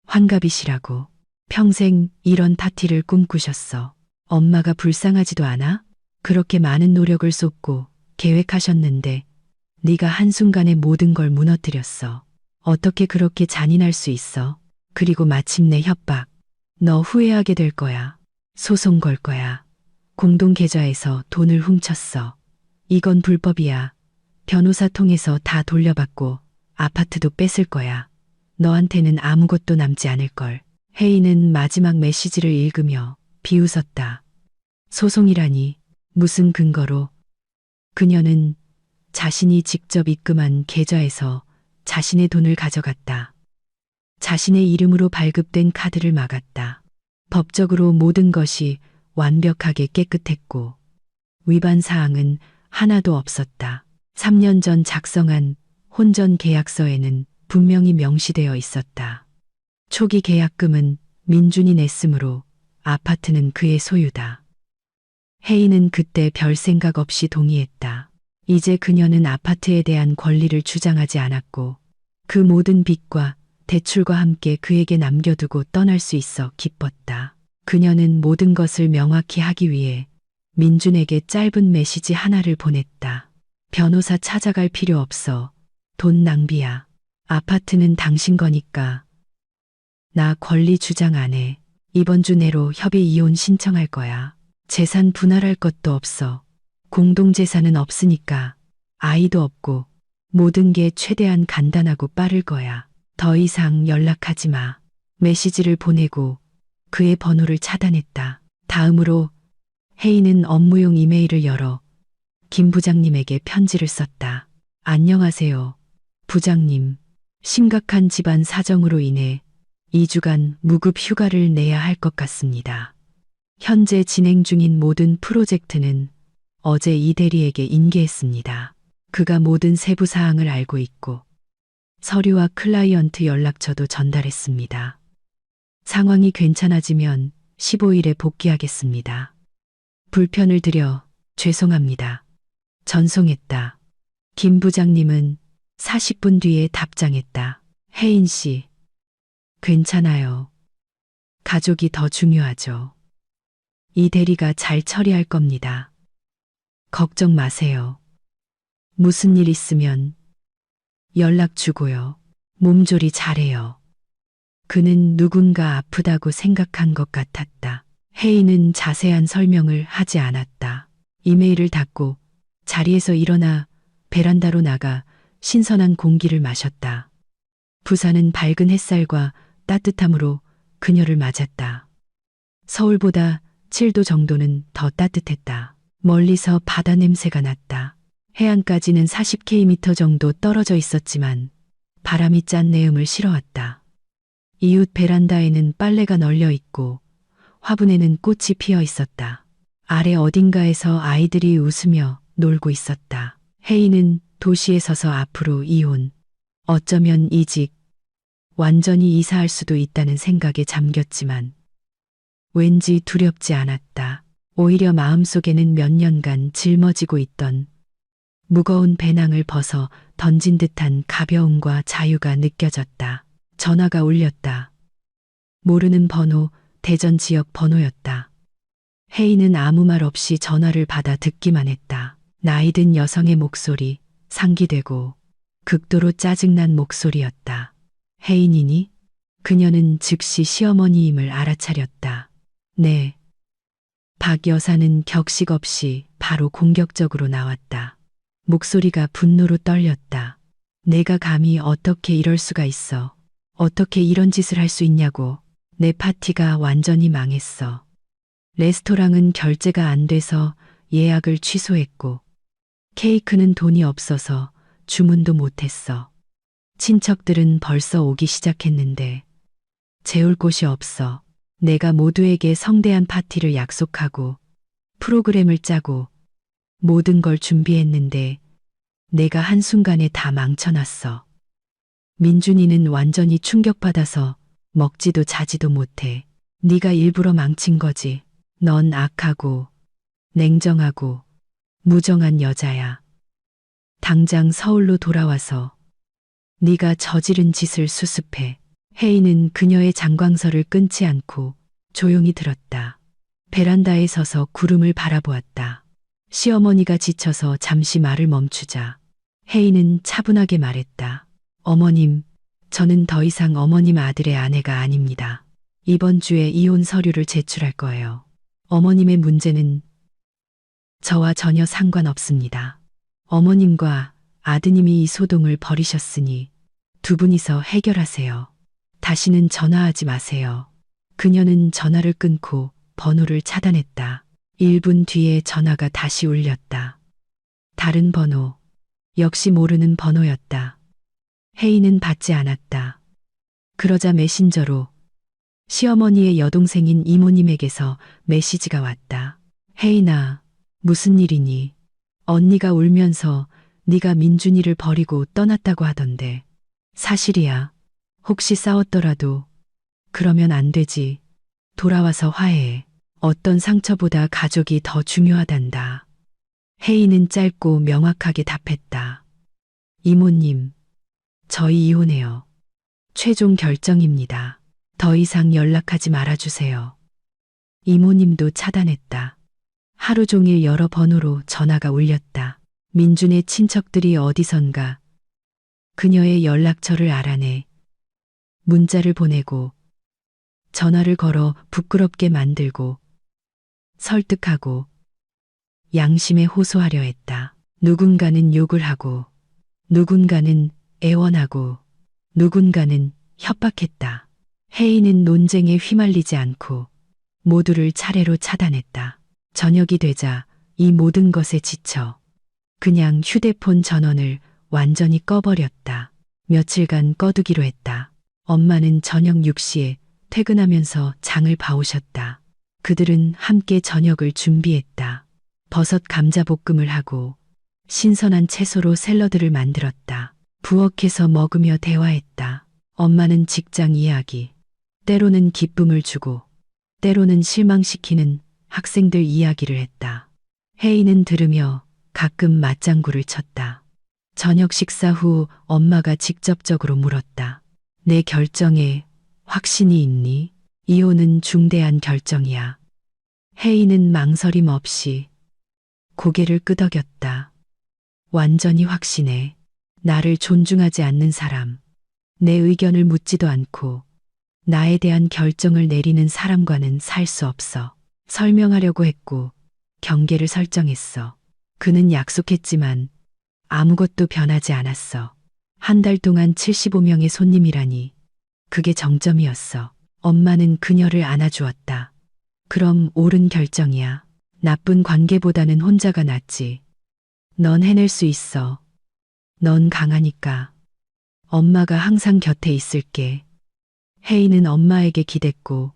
S1: 환갑이시라고. 평생 이런 파티를 꿈꾸셨어. 엄마가 불쌍하지도 않아? 그렇게 많은 노력을 쏟고 계획하셨는데 네가 한순간에 모든 걸 무너뜨렸어. 어떻게 그렇게 잔인할 수 있어? 그리고 마침내 협박. 너 후회하게 될 거야. 소송 걸 거야. 공동계좌에서 돈을 훔쳤어. 이건 불법이야. 변호사 통해서 다 돌려받고 아파트도 뺏을 거야. 너한테는 아무것도 남지 않을걸. 혜인은 마지막 메시지를 읽으며 비웃었다. 소송이라니 무슨 근거로? 그녀는 자신이 직접 입금한 계좌에서 자신의 돈을 가져갔다. 자신의 이름으로 발급된 카드를 막았다. 법적으로 모든 것이 완벽하게 깨끗했고 위반 사항은 하나도 없었다. 3년 전 작성한 혼전 계약서에는 분명히 명시되어 있었다. 초기 계약금은 민준이 냈으므로 아파트는 그의 소유다. 혜인은 그때 별 생각 없이 동의했다. 이제 그녀는 아파트에 대한 권리를 주장하지 않았고 그 모든 빚과 대출과 함께 그에게 남겨두고 떠날 수 있어 기뻤다. 그녀는 모든 것을 명확히 하기 위해 민준에게 짧은 메시지 하나를 보냈다. 변호사 찾아갈 필요 없어. 돈 낭비야. 아파트는 당신 거니까. 나 권리 주장 안 해. 이번 주 내로 협의 이혼 신청할 거야. 재산 분할할 것도 없어. 공동재산은 없으니까. 아이도 없고 모든 게 최대한 간단하고 빠를 거야. 더 이상 연락하지 마. 메시지를 보내고 그의 번호를 차단했다. 다음으로 혜인은 업무용 이메일을 열어 김 부장님에게 편지를 썼다. 안녕하세요. 부장님. 심각한 집안 사정으로 인해 2주간 무급 휴가를 내야 할 것 같습니다. 현재 진행 중인 모든 프로젝트는 어제 이 대리에게 인계했습니다. 그가 모든 세부 사항을 알고 있고 서류와 클라이언트 연락처도 전달했습니다. 상황이 괜찮아지면 15일에 복귀하겠습니다. 불편을 드려 죄송합니다. 전송했다. 김 부장님은 40분 뒤에 답장했다. 혜인 씨, 괜찮아요. 가족이 더 중요하죠. 이 대리가 잘 처리할 겁니다. 걱정 마세요. 무슨 일 있으면 연락 주고요. 몸조리 잘해요. 그는 누군가 아프다고 생각한 것 같았다. 혜인은 자세한 설명을 하지 않았다. 이메일을 닫고 자리에서 일어나 베란다로 나가 신선한 공기를 마셨다. 부산은 밝은 햇살과 따뜻함으로 그녀를 맞았다. 서울보다 7도 정도는 더 따뜻했다. 멀리서 바다 냄새가 났다. 해안까지는 40km 정도 떨어져 있었지만 바람이 짠 내음을 실어왔다. 이웃 베란다에는 빨래가 널려 있고 화분에는 꽃이 피어 있었다. 아래 어딘가에서 아이들이 웃으며 놀고 있었다. 혜인은 도시에 서서 앞으로 이혼, 어쩌면 이직, 완전히 이사할 수도 있다는 생각에 잠겼지만 왠지 두렵지 않았다. 오히려 마음속에는 몇 년간 짊어지고 있던 무거운 배낭을 벗어 던진 듯한 가벼움과 자유가 느껴졌다. 전화가 울렸다. 모르는 번호, 대전 지역 번호였다. 혜인은 아무 말 없이 전화를 받아 듣기만 했다. 나이든 여성의 목소리, 상기되고 극도로 짜증난 목소리였다. 혜인이니? 그녀는 즉시 시어머니임을 알아차렸다. 네. 박 여사는 격식 없이 바로 공격적으로 나왔다. 목소리가 분노로 떨렸다. 내가 감히 어떻게 이럴 수가 있어. 어떻게 이런 짓을 할 수 있냐고. 내 파티가 완전히 망했어. 레스토랑은 결제가 안 돼서 예약을 취소했고, 케이크는 돈이 없어서 주문도 못했어. 친척들은 벌써 오기 시작했는데, 재울 곳이 없어. 내가 모두에게 성대한 파티를 약속하고, 프로그램을 짜고, 모든 걸 준비했는데, 내가 한순간에 다 망쳐놨어. 민준이는 완전히 충격받아서 먹지도 자지도 못해. 네가 일부러 망친 거지. 넌 악하고 냉정하고 무정한 여자야. 당장 서울로 돌아와서 네가 저지른 짓을 수습해. 혜인은 그녀의 장광설을 끊지 않고 조용히 들었다. 베란다에 서서 구름을 바라보았다. 시어머니가 지쳐서 잠시 말을 멈추자 혜인은 차분하게 말했다. 어머님, 저는 더 이상 어머님 아들의 아내가 아닙니다. 이번 주에 이혼 서류를 제출할 거예요. 어머님의 문제는 저와 전혀 상관없습니다. 어머님과 아드님이 이 소동을 벌이셨으니 두 분이서 해결하세요. 다시는 전화하지 마세요. 그녀는 전화를 끊고 번호를 차단했다. 1분 뒤에 전화가 다시 울렸다. 다른 번호, 역시 모르는 번호였다. 혜인은 받지 않았다. 그러자 메신저로 시어머니의 여동생인 이모님에게서 메시지가 왔다. 혜인아, 무슨 일이니? 언니가 울면서 네가 민준이를 버리고 떠났다고 하던데. 사실이야. 혹시 싸웠더라도 그러면 안 되지. 돌아와서 화해해. 어떤 상처보다 가족이 더 중요하단다. 혜인은 짧고 명확하게 답했다. 이모님, 저희 이혼해요. 최종 결정입니다. 더 이상 연락하지 말아주세요. 이모님도 차단했다. 하루 종일 여러 번호로 전화가 울렸다. 민준의 친척들이 어디선가 그녀의 연락처를 알아내 문자를 보내고 전화를 걸어 부끄럽게 만들고 설득하고 양심에 호소하려 했다. 누군가는 욕을 하고 누군가는 애원하고 누군가는 협박했다. 혜인은 논쟁에 휘말리지 않고 모두를 차례로 차단했다. 저녁이 되자 이 모든 것에 지쳐 그냥 휴대폰 전원을 완전히 꺼버렸다. 며칠간 꺼두기로 했다. 엄마는 저녁 6시에 퇴근하면서 장을 봐오셨다. 그들은 함께 저녁을 준비했다. 버섯 감자볶음을 하고 신선한 채소로 샐러드를 만들었다. 부엌에서 먹으며 대화했다. 엄마는 직장 이야기, 때로는 기쁨을 주고 때로는 실망시키는 학생들 이야기를 했다. 혜인은 들으며 가끔 맞장구를 쳤다. 저녁 식사 후 엄마가 직접적으로 물었다. 내 결정에 확신이 있니? 이혼은 중대한 결정이야. 혜인은 망설임 없이 고개를 끄덕였다. 완전히 확신해. 나를 존중하지 않는 사람, 내 의견을 묻지도 않고 나에 대한 결정을 내리는 사람과는 살 수 없어. 설명하려고 했고 경계를 설정했어. 그는 약속했지만 아무것도 변하지 않았어. 한 달 동안 75명의 손님이라니 그게 정점이었어. 엄마는 그녀를 안아주었다. 그럼 옳은 결정이야. 나쁜 관계보다는 혼자가 낫지. 넌 해낼 수 있어. 넌 강하니까. 엄마가 항상 곁에 있을게. 혜인은 엄마에게 기댔고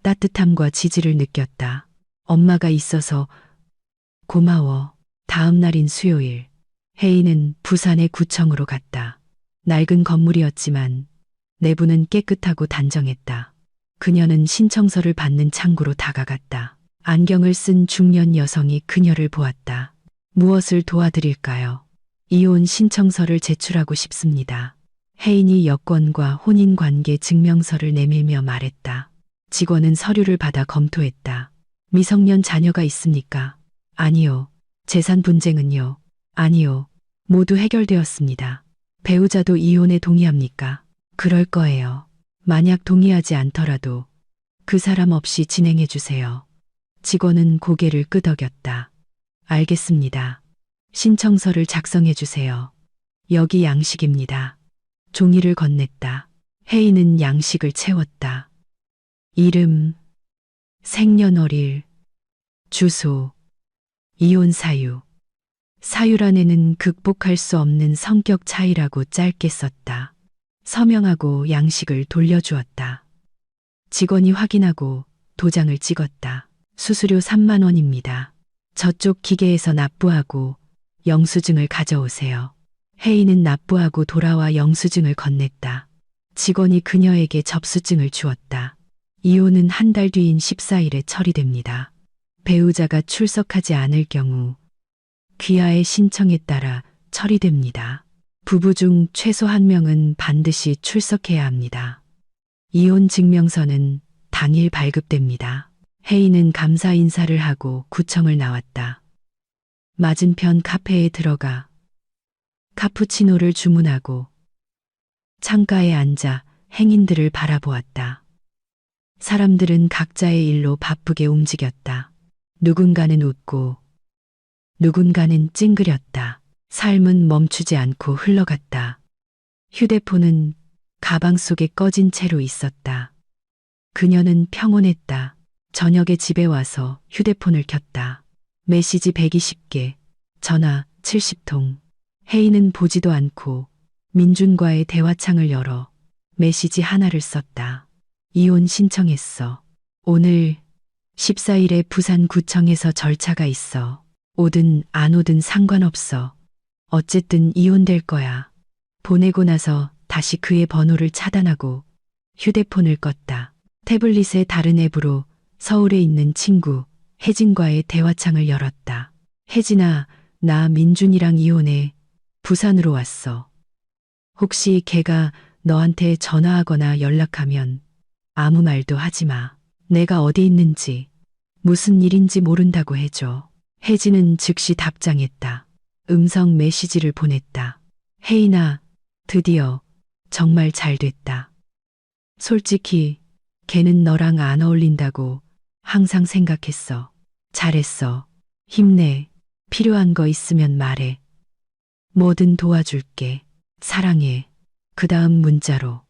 S1: 따뜻함과 지지를 느꼈다. 엄마가 있어서 고마워. 다음 날인 수요일, 혜인은 부산의 구청으로 갔다. 낡은 건물이었지만 내부는 깨끗하고 단정했다. 그녀는 신청서를 받는 창구로 다가갔다. 안경을 쓴 중년 여성이 그녀를 보았다. 무엇을 도와드릴까요? 이혼 신청서를 제출하고 싶습니다. 혜인이 여권과 혼인관계 증명서를 내밀며 말했다. 직원은 서류를 받아 검토했다. 미성년 자녀가 있습니까? 아니요. 재산 분쟁은요? 아니요. 모두 해결되었습니다. 배우자도 이혼에 동의합니까? 그럴 거예요. 만약 동의하지 않더라도 그 사람 없이 진행해 주세요. 직원은 고개를 끄덕였다. 알겠습니다. 신청서를 작성해 주세요. 여기 양식입니다. 종이를 건넸다. 혜인은 양식을 채웠다. 이름, 생년월일, 주소, 이혼 사유. 사유란에는 극복할 수 없는 성격 차이라고 짧게 썼다. 서명하고 양식을 돌려주었다. 직원이 확인하고 도장을 찍었다. 수수료 3만 원입니다. 저쪽 기계에서 납부하고 영수증을 가져오세요. 혜인은 납부하고 돌아와 영수증을 건넸다. 직원이 그녀에게 접수증을 주었다. 이혼은 한 달 뒤인 14일에 처리됩니다. 배우자가 출석하지 않을 경우 귀하의 신청에 따라 처리됩니다. 부부 중 최소 한 명은 반드시 출석해야 합니다. 이혼 증명서는 당일 발급됩니다. 혜인은 감사 인사를 하고 구청을 나왔다. 맞은편 카페에 들어가 카푸치노를 주문하고 창가에 앉아 행인들을 바라보았다. 사람들은 각자의 일로 바쁘게 움직였다. 누군가는 웃고 누군가는 찡그렸다. 삶은 멈추지 않고 흘러갔다. 휴대폰은 가방 속에 꺼진 채로 있었다. 그녀는 평온했다. 저녁에 집에 와서 휴대폰을 켰다. 메시지 120개, 전화 70통. 혜인은 보지도 않고 민준과의 대화창을 열어 메시지 하나를 썼다. 이혼 신청했어. 오늘 14일에 부산구청에서 절차가 있어. 오든 안 오든 상관없어. 어쨌든 이혼될 거야. 보내고 나서 다시 그의 번호를 차단하고 휴대폰을 껐다. 태블릿의 다른 앱으로 서울에 있는 친구 혜진과의 대화창을 열었다. 혜진아, 나 민준이랑 이혼해. 부산으로 왔어. 혹시 걔가 너한테 전화하거나 연락하면 아무 말도 하지 마. 내가 어디 있는지, 무슨 일인지 모른다고 해줘. 혜진은 즉시 답장했다. 음성 메시지를 보냈다. 혜인아, 드디어 정말 잘 됐다. 솔직히 걔는 너랑 안 어울린다고 항상 생각했어. 잘했어. 힘내. 필요한 거 있으면 말해. 뭐든 도와줄게. 사랑해. 그 다음 문자로.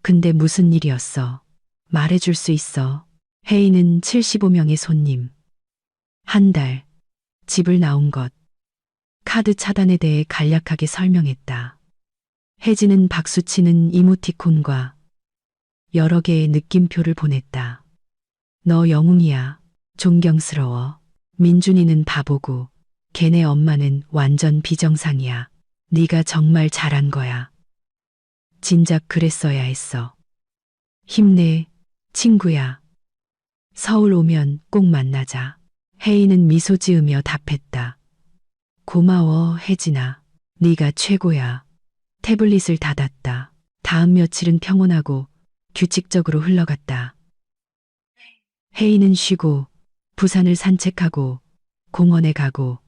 S1: 근데 무슨 일이었어? 말해줄 수 있어. 혜인은 75명의 손님. 한 달. 집을 나온 것. 카드 차단에 대해 간략하게 설명했다. 혜진은 박수치는 이모티콘과 여러 개의 느낌표를 보냈다. 너 영웅이야. 존경스러워. 민준이는 바보고 걔네 엄마는 완전 비정상이야. 네가 정말 잘한 거야. 진작 그랬어야 했어. 힘내, 친구야. 서울 오면 꼭 만나자. 혜인은 미소 지으며 답했다. 고마워, 혜진아. 네가 최고야. 태블릿을 닫았다. 다음 며칠은 평온하고 규칙적으로 흘러갔다. 혜인은 쉬고 부산을 산책하고 공원에 가고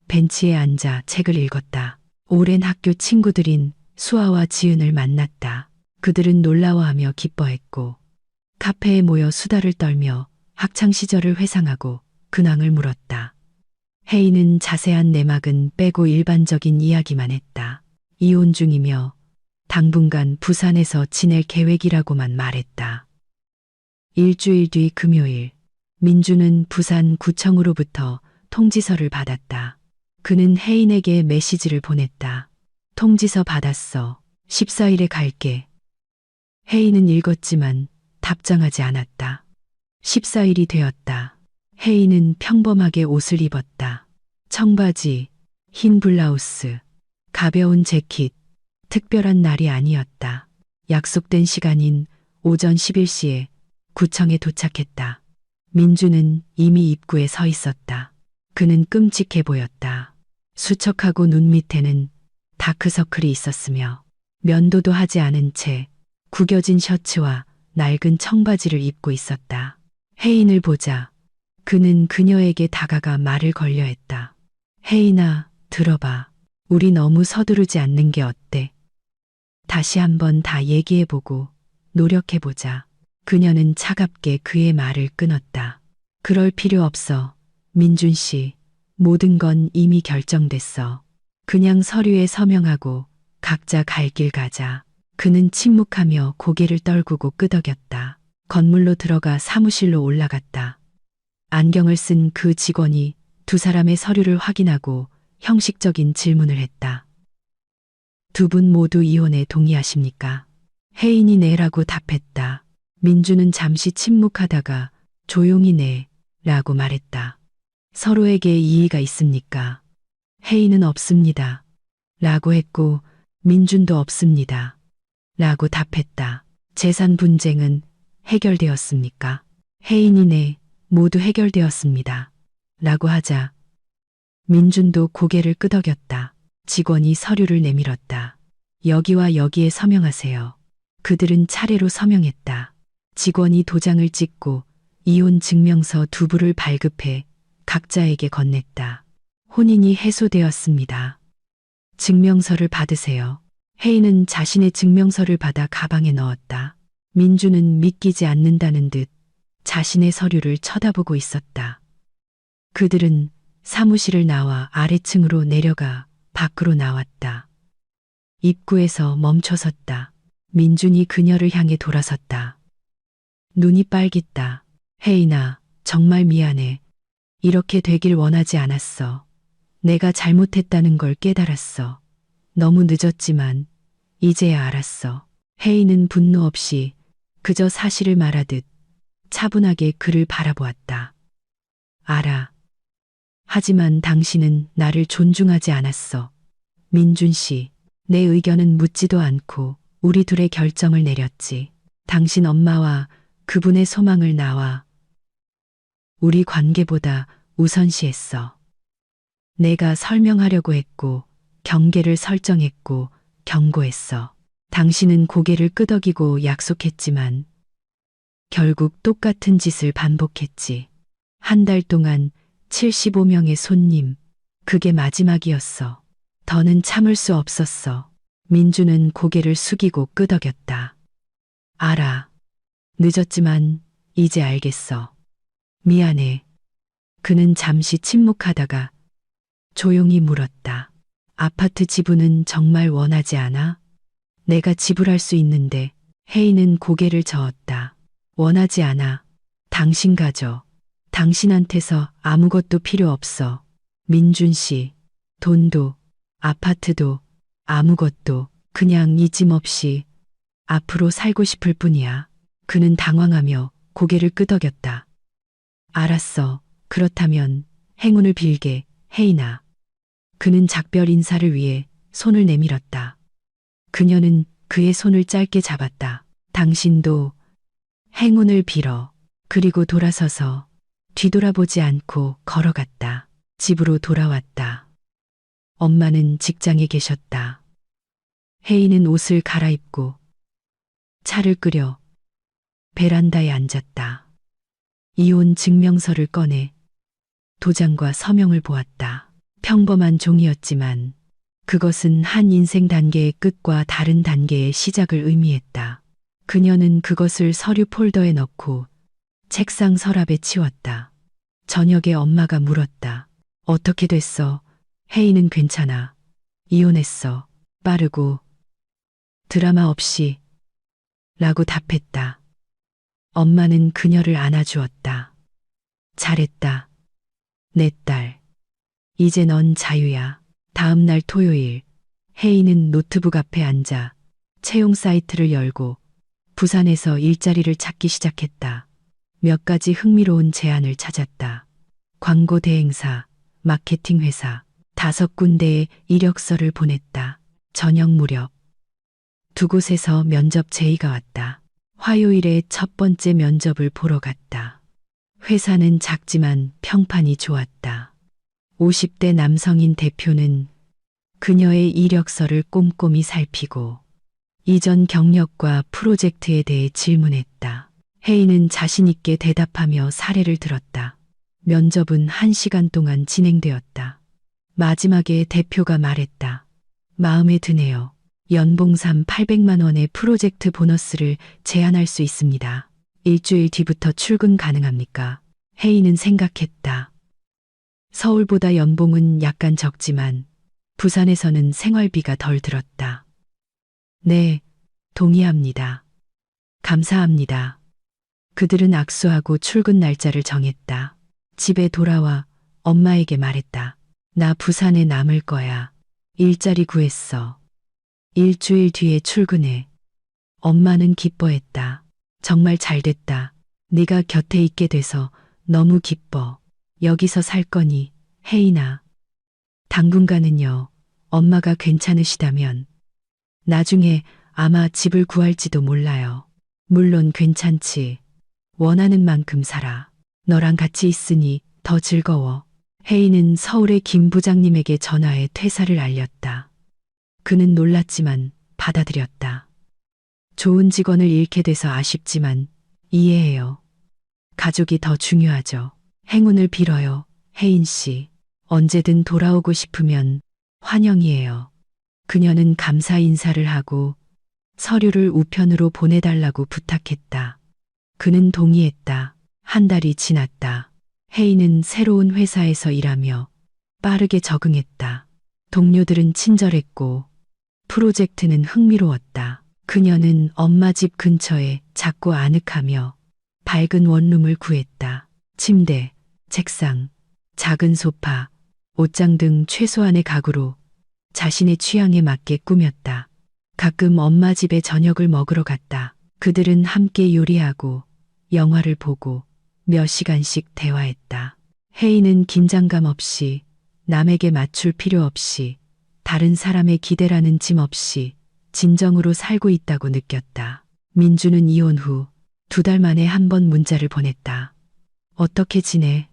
S1: 벤치에 앉아 책을 읽었다. 오랜 학교 친구들인 수아와 지은을 만났다. 그들은 놀라워하며 기뻐했고 카페에 모여 수다를 떨며 학창시절을 회상하고 근황을 물었다. 혜인은 자세한 내막은 빼고 일반적인 이야기만 했다. 이혼 중이며 당분간 부산에서 지낼 계획이라고만 말했다. 일주일 뒤 금요일, 민주는 부산구청으로부터 통지서를 받았다. 그는 혜인에게 메시지를 보냈다. 통지서 받았어. 14일에 갈게. 혜인은 읽었지만 답장하지 않았다. 14일이 되었다. 혜인은 평범하게 옷을 입었다. 청바지, 흰 블라우스, 가벼운 재킷, 특별한 날이 아니었다. 약속된 시간인 오전 11시에 구청에 도착했다. 민주는 이미 입구에 서 있었다. 그는 끔찍해 보였다. 수척하고 눈 밑에는 다크서클이 있었으며 면도도 하지 않은 채 구겨진 셔츠와 낡은 청바지를 입고 있었다. 혜인을 보자 그는 그녀에게 다가가 말을 걸려 했다. 혜인아, 들어봐. 우리 너무 서두르지 않는 게 어때? 다시 한번 다 얘기해보고 노력해보자. 그녀는 차갑게 그의 말을 끊었다. 그럴 필요 없어. 민준 씨, 모든 건 이미 결정됐어. 그냥 서류에 서명하고 각자 갈 길 가자. 그는 침묵하며 고개를 떨구고 끄덕였다. 건물로 들어가 사무실로 올라갔다. 안경을 쓴 그 직원이 두 사람의 서류를 확인하고 형식적인 질문을 했다. 두 분 모두 이혼에 동의하십니까? 혜인이 네라고 답했다. 민주는 잠시 침묵하다가 조용히 네 라고 말했다. 서로에게 이의가 있습니까? 혜인은 없습니다. 라고 했고 민준도 없습니다. 라고 답했다. 재산 분쟁은 해결되었습니까? 혜인이 네, 모두 해결되었습니다. 라고 하자 민준도 고개를 끄덕였다. 직원이 서류를 내밀었다. 여기와 여기에 서명하세요. 그들은 차례로 서명했다. 직원이 도장을 찍고 이혼 증명서 두 부를 발급해 각자에게 건넸다. 혼인이 해소되었습니다. 증명서를 받으세요. 혜인은 자신의 증명서를 받아 가방에 넣었다. 민주는 믿기지 않는다는 듯 자신의 서류를 쳐다보고 있었다. 그들은 사무실을 나와 아래층으로 내려가 밖으로 나왔다. 입구에서 멈춰섰다. 민준이 그녀를 향해 돌아섰다. 눈이 빨갰다. 혜인아, 정말 미안해. 이렇게 되길 원하지 않았어. 내가 잘못했다는 걸 깨달았어. 너무 늦었지만 이제야 알았어. 혜인은 분노 없이 그저 사실을 말하듯 차분하게 그를 바라보았다. 알아. 하지만 당신은 나를 존중하지 않았어. 민준 씨, 내 의견은 묻지도 않고 우리 둘의 결정을 내렸지. 당신 엄마와 그분의 소망을 나와 우리 관계보다 우선시했어. 내가 설명하려고 했고 경계를 설정했고 경고했어. 당신은 고개를 끄덕이고 약속했지만 결국 똑같은 짓을 반복했지. 한 달 동안 75명의 손님, 그게 마지막이었어. 더는 참을 수 없었어. 민주는 고개를 숙이고 끄덕였다. 알아. 늦었지만 이제 알겠어. 미안해. 그는 잠시 침묵하다가 조용히 물었다. 아파트 지분은 정말 원하지 않아? 내가 지불할 수 있는데. 혜인은 고개를 저었다. 원하지 않아. 당신 가져. 당신한테서 아무것도 필요 없어. 민준 씨, 돈도, 아파트도, 아무것도, 그냥 이 짐 없이 앞으로 살고 싶을 뿐이야. 그는 당황하며 고개를 끄덕였다. 알았어. 그렇다면 행운을 빌게, 혜인아. 그는 작별 인사를 위해 손을 내밀었다. 그녀는 그의 손을 짧게 잡았다. 당신도 행운을 빌어. 그리고 돌아서서 뒤돌아보지 않고 걸어갔다. 집으로 돌아왔다. 엄마는 직장에 계셨다. 혜인은 옷을 갈아입고 차를 끓여 베란다에 앉았다. 이혼 증명서를 꺼내 도장과 서명을 보았다. 평범한 종이였지만 그것은 한 인생 단계의 끝과 다른 단계의 시작을 의미했다. 그녀는 그것을 서류 폴더에 넣고 책상 서랍에 치웠다. 저녁에 엄마가 물었다. 어떻게 됐어? 혜인은 괜찮아. 이혼했어. 빠르고 드라마 없이 라고 답했다. 엄마는 그녀를 안아주었다. 잘했다. 내 딸. 이제 넌 자유야. 다음 날 토요일, 혜인은 노트북 앞에 앉아 채용 사이트를 열고 부산에서 일자리를 찾기 시작했다. 몇 가지 흥미로운 제안을 찾았다. 광고 대행사, 마케팅 회사, 5군데에 이력서를 보냈다. 저녁 무렵 두 곳에서 면접 제의가 왔다. 화요일에 첫 번째 면접을 보러 갔다. 회사는 작지만 평판이 좋았다. 50대 남성인 대표는 그녀의 이력서를 꼼꼼히 살피고 이전 경력과 프로젝트에 대해 질문했다. 혜인은 자신 있게 대답하며 사례를 들었다. 면접은 1시간 동안 진행되었다. 마지막에 대표가 말했다. 마음에 드네요. 연봉 800만 원의 프로젝트 보너스를 제안할 수 있습니다. 일주일 뒤부터 출근 가능합니까? 혜인은 생각했다. 서울보다 연봉은 약간 적지만 부산에서는 생활비가 덜 들었다. 네, 동의합니다. 감사합니다. 그들은 악수하고 출근 날짜를 정했다. 집에 돌아와 엄마에게 말했다. 나 부산에 남을 거야. 일자리 구했어. 일주일 뒤에 출근해. 엄마는 기뻐했다. 정말 잘 됐다. 네가 곁에 있게 돼서 너무 기뻐. 여기서 살 거니, 혜인아. 당분간은요, 엄마가 괜찮으시다면. 나중에 아마 집을 구할지도 몰라요. 물론 괜찮지. 원하는 만큼 살아. 너랑 같이 있으니 더 즐거워. 혜인은 서울의 김 부장님에게 전화해 퇴사를 알렸다. 그는 놀랐지만 받아들였다. 좋은 직원을 잃게 돼서 아쉽지만 이해해요. 가족이 더 중요하죠. 행운을 빌어요, 혜인 씨. 언제든 돌아오고 싶으면 환영이에요. 그녀는 감사 인사를 하고 서류를 우편으로 보내달라고 부탁했다. 그는 동의했다. 한 달이 지났다. 혜인은 새로운 회사에서 일하며 빠르게 적응했다. 동료들은 친절했고 프로젝트는 흥미로웠다. 그녀는 엄마 집 근처에 작고 아늑하며 밝은 원룸을 구했다. 침대, 책상, 작은 소파, 옷장 등 최소한의 가구로 자신의 취향에 맞게 꾸몄다. 가끔 엄마 집에 저녁을 먹으러 갔다. 그들은 함께 요리하고 영화를 보고 몇 시간씩 대화했다. 혜인은 긴장감 없이, 남에게 맞출 필요 없이, 다른 사람의 기대라는 짐 없이 진정으로 살고 있다고 느꼈다. 민주는 이혼 후 2달 만에 한 번 문자를 보냈다. 어떻게 지내?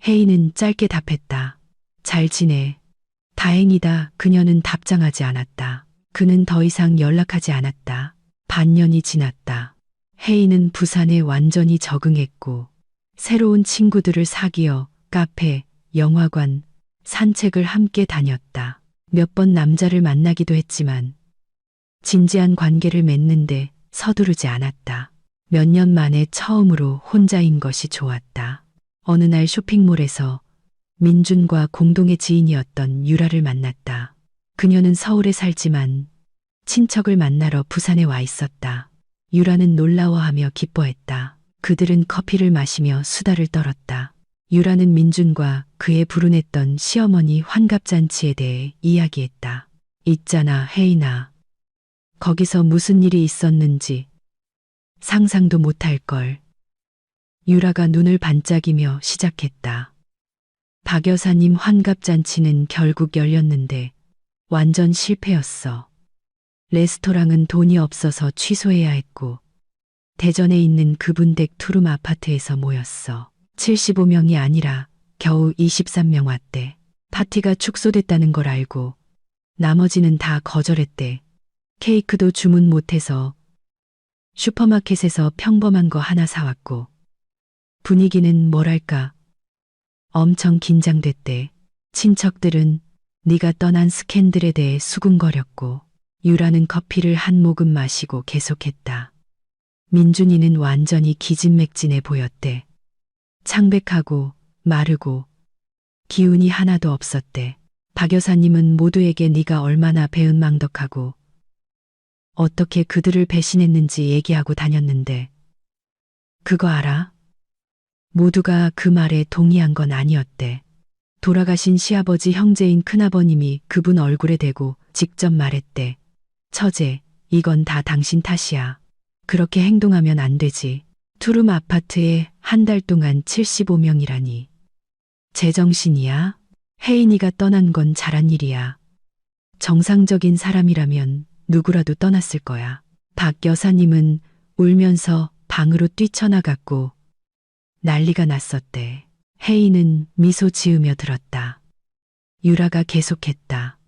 S1: 혜인은 짧게 답했다. 잘 지내. 다행이다. 그녀는 답장하지 않았다. 그는 더 이상 연락하지 않았다. 반년이 지났다. 혜인은 부산에 완전히 적응했고 새로운 친구들을 사귀어 카페, 영화관, 산책을 함께 다녔다. 몇 번 남자를 만나기도 했지만 진지한 관계를 맺는데 서두르지 않았다. 몇 년 만에 처음으로 혼자인 것이 좋았다. 어느 날 쇼핑몰에서 민준과 공동의 지인이었던 유라를 만났다. 그녀는 서울에 살지만 친척을 만나러 부산에 와 있었다. 유라는 놀라워하며 기뻐했다. 그들은 커피를 마시며 수다를 떨었다. 유라는 민준과 그의 불운했던 시어머니 환갑잔치에 대해 이야기했다. 있잖아, 혜인아. 거기서 무슨 일이 있었는지 상상도 못할 걸. 유라가 눈을 반짝이며 시작했다. 박 여사님 환갑잔치는 결국 열렸는데 완전 실패였어. 레스토랑은 돈이 없어서 취소해야 했고 대전에 있는 그분 댁 투룸 아파트에서 모였어. 75명이 아니라 겨우 23명 왔대. 파티가 축소됐다는 걸 알고 나머지는 다 거절했대. 케이크도 주문 못해서 슈퍼마켓에서 평범한 거 하나 사왔고 분위기는 뭐랄까 엄청 긴장됐대. 친척들은 네가 떠난 스캔들에 대해 수군거렸고 유라는 커피를 한 모금 마시고 계속했다. 민준이는 완전히 기진맥진해 보였대. 창백하고 마르고 기운이 하나도 없었대. 박 여사님은 모두에게 네가 얼마나 배은망덕하고 어떻게 그들을 배신했는지 얘기하고 다녔는데 그거 알아? 모두가 그 말에 동의한 건 아니었대. 돌아가신 시아버지 형제인 큰아버님이 그분 얼굴에 대고 직접 말했대. 처제, 이건 다 당신 탓이야. 그렇게 행동하면 안 되지. 투룸 아파트에 한 달 동안 75명이라니. 제정신이야? 혜인이가 떠난 건 잘한 일이야. 정상적인 사람이라면 누구라도 떠났을 거야. 박 여사님은 울면서 방으로 뛰쳐나갔고 난리가 났었대. 혜인은 미소 지으며 들었다. 유라가 계속했다.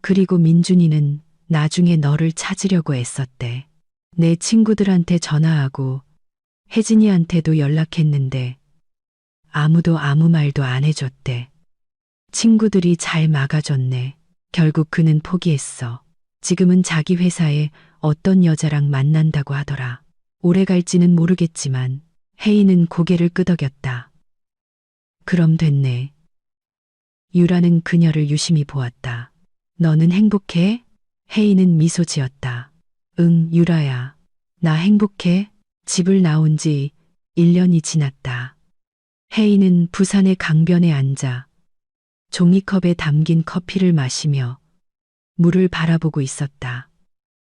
S1: 그리고 민준이는 나중에 너를 찾으려고 애썼대. 내 친구들한테 전화하고 혜진이한테도 연락했는데 아무도 아무 말도 안 해줬대. 친구들이 잘 막아줬네. 결국 그는 포기했어. 지금은 자기 회사에 어떤 여자랑 만난다고 하더라. 오래 갈지는 모르겠지만 혜인은 고개를 끄덕였다. 그럼 됐네. 유라는 그녀를 유심히 보았다. 너는 행복해? 혜인은 미소 지었다. 응, 유라야. 나 행복해. 집을 나온 지 1년이 지났다. 혜인은 부산의 강변에 앉아 종이컵에 담긴 커피를 마시며 물을 바라보고 있었다.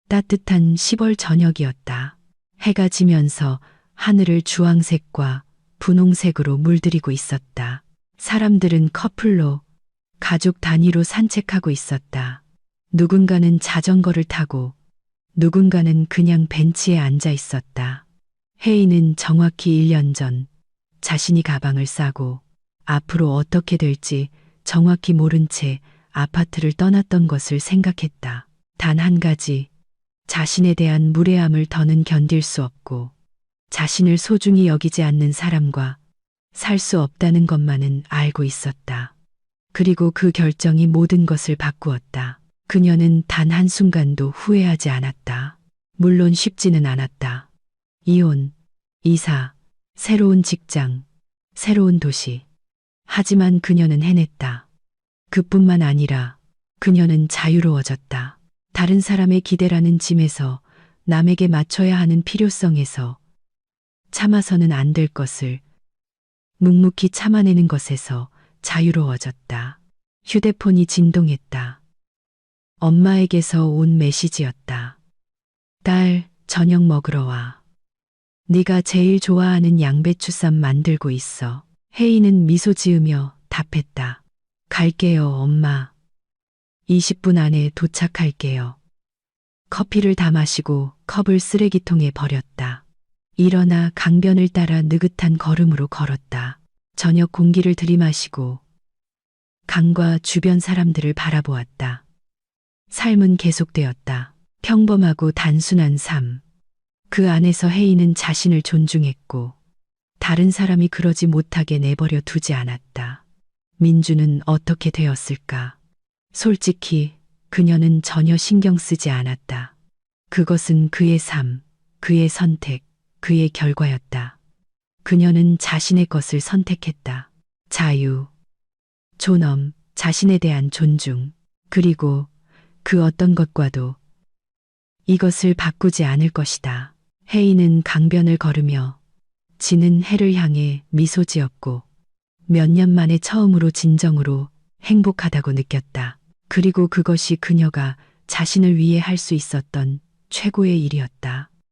S1: 따뜻한 10월 저녁이었다. 해가 지면서 하늘을 주황색과 분홍색으로 물들이고 있었다. 사람들은 커플로, 가족 단위로 산책하고 있었다. 누군가는 자전거를 타고 누군가는 그냥 벤치에 앉아 있었다. 혜인은 정확히 1년 전 자신이 가방을 싸고 앞으로 어떻게 될지 정확히 모른 채 아파트를 떠났던 것을 생각했다. 단 한 가지, 자신에 대한 무례함을 더는 견딜 수 없고 자신을 소중히 여기지 않는 사람과 살 수 없다는 것만은 알고 있었다. 그리고 그 결정이 모든 것을 바꾸었다. 그녀는 단 한순간도 후회하지 않았다. 물론 쉽지는 않았다. 이혼, 이사, 새로운 직장, 새로운 도시. 하지만 그녀는 해냈다. 그뿐만 아니라 그녀는 자유로워졌다. 다른 사람의 기대라는 짐에서, 남에게 맞춰야 하는 필요성에서, 참아서는 안 될 것을 묵묵히 참아내는 것에서 자유로워졌다. 휴대폰이 진동했다. 엄마에게서 온 메시지였다. 딸, 저녁 먹으러 와. 네가 제일 좋아하는 양배추쌈 만들고 있어. 혜인은 미소 지으며 답했다. 갈게요, 엄마. 20분 안에 도착할게요. 커피를 다 마시고 컵을 쓰레기통에 버렸다. 일어나 강변을 따라 느긋한 걸음으로 걸었다. 저녁 공기를 들이마시고 강과 주변 사람들을 바라보았다. 삶은 계속되었다. 평범하고 단순한 삶. 그 안에서 혜인은 자신을 존중했고 다른 사람이 그러지 못하게 내버려 두지 않았다. 민주는 어떻게 되었을까? 솔직히 그녀는 전혀 신경 쓰지 않았다. 그것은 그의 삶, 그의 선택, 그의 결과였다. 그녀는 자신의 것을 선택했다. 자유, 존엄, 자신에 대한 존중, 그리고 그 어떤 것과도 이것을 바꾸지 않을 것이다. 혜인은 강변을 걸으며 지는 해를 향해 미소 지었고 몇 년 만에 처음으로 진정으로 행복하다고 느꼈다. 그리고 그것이 그녀가 자신을 위해 할 수 있었던 최고의 일이었다.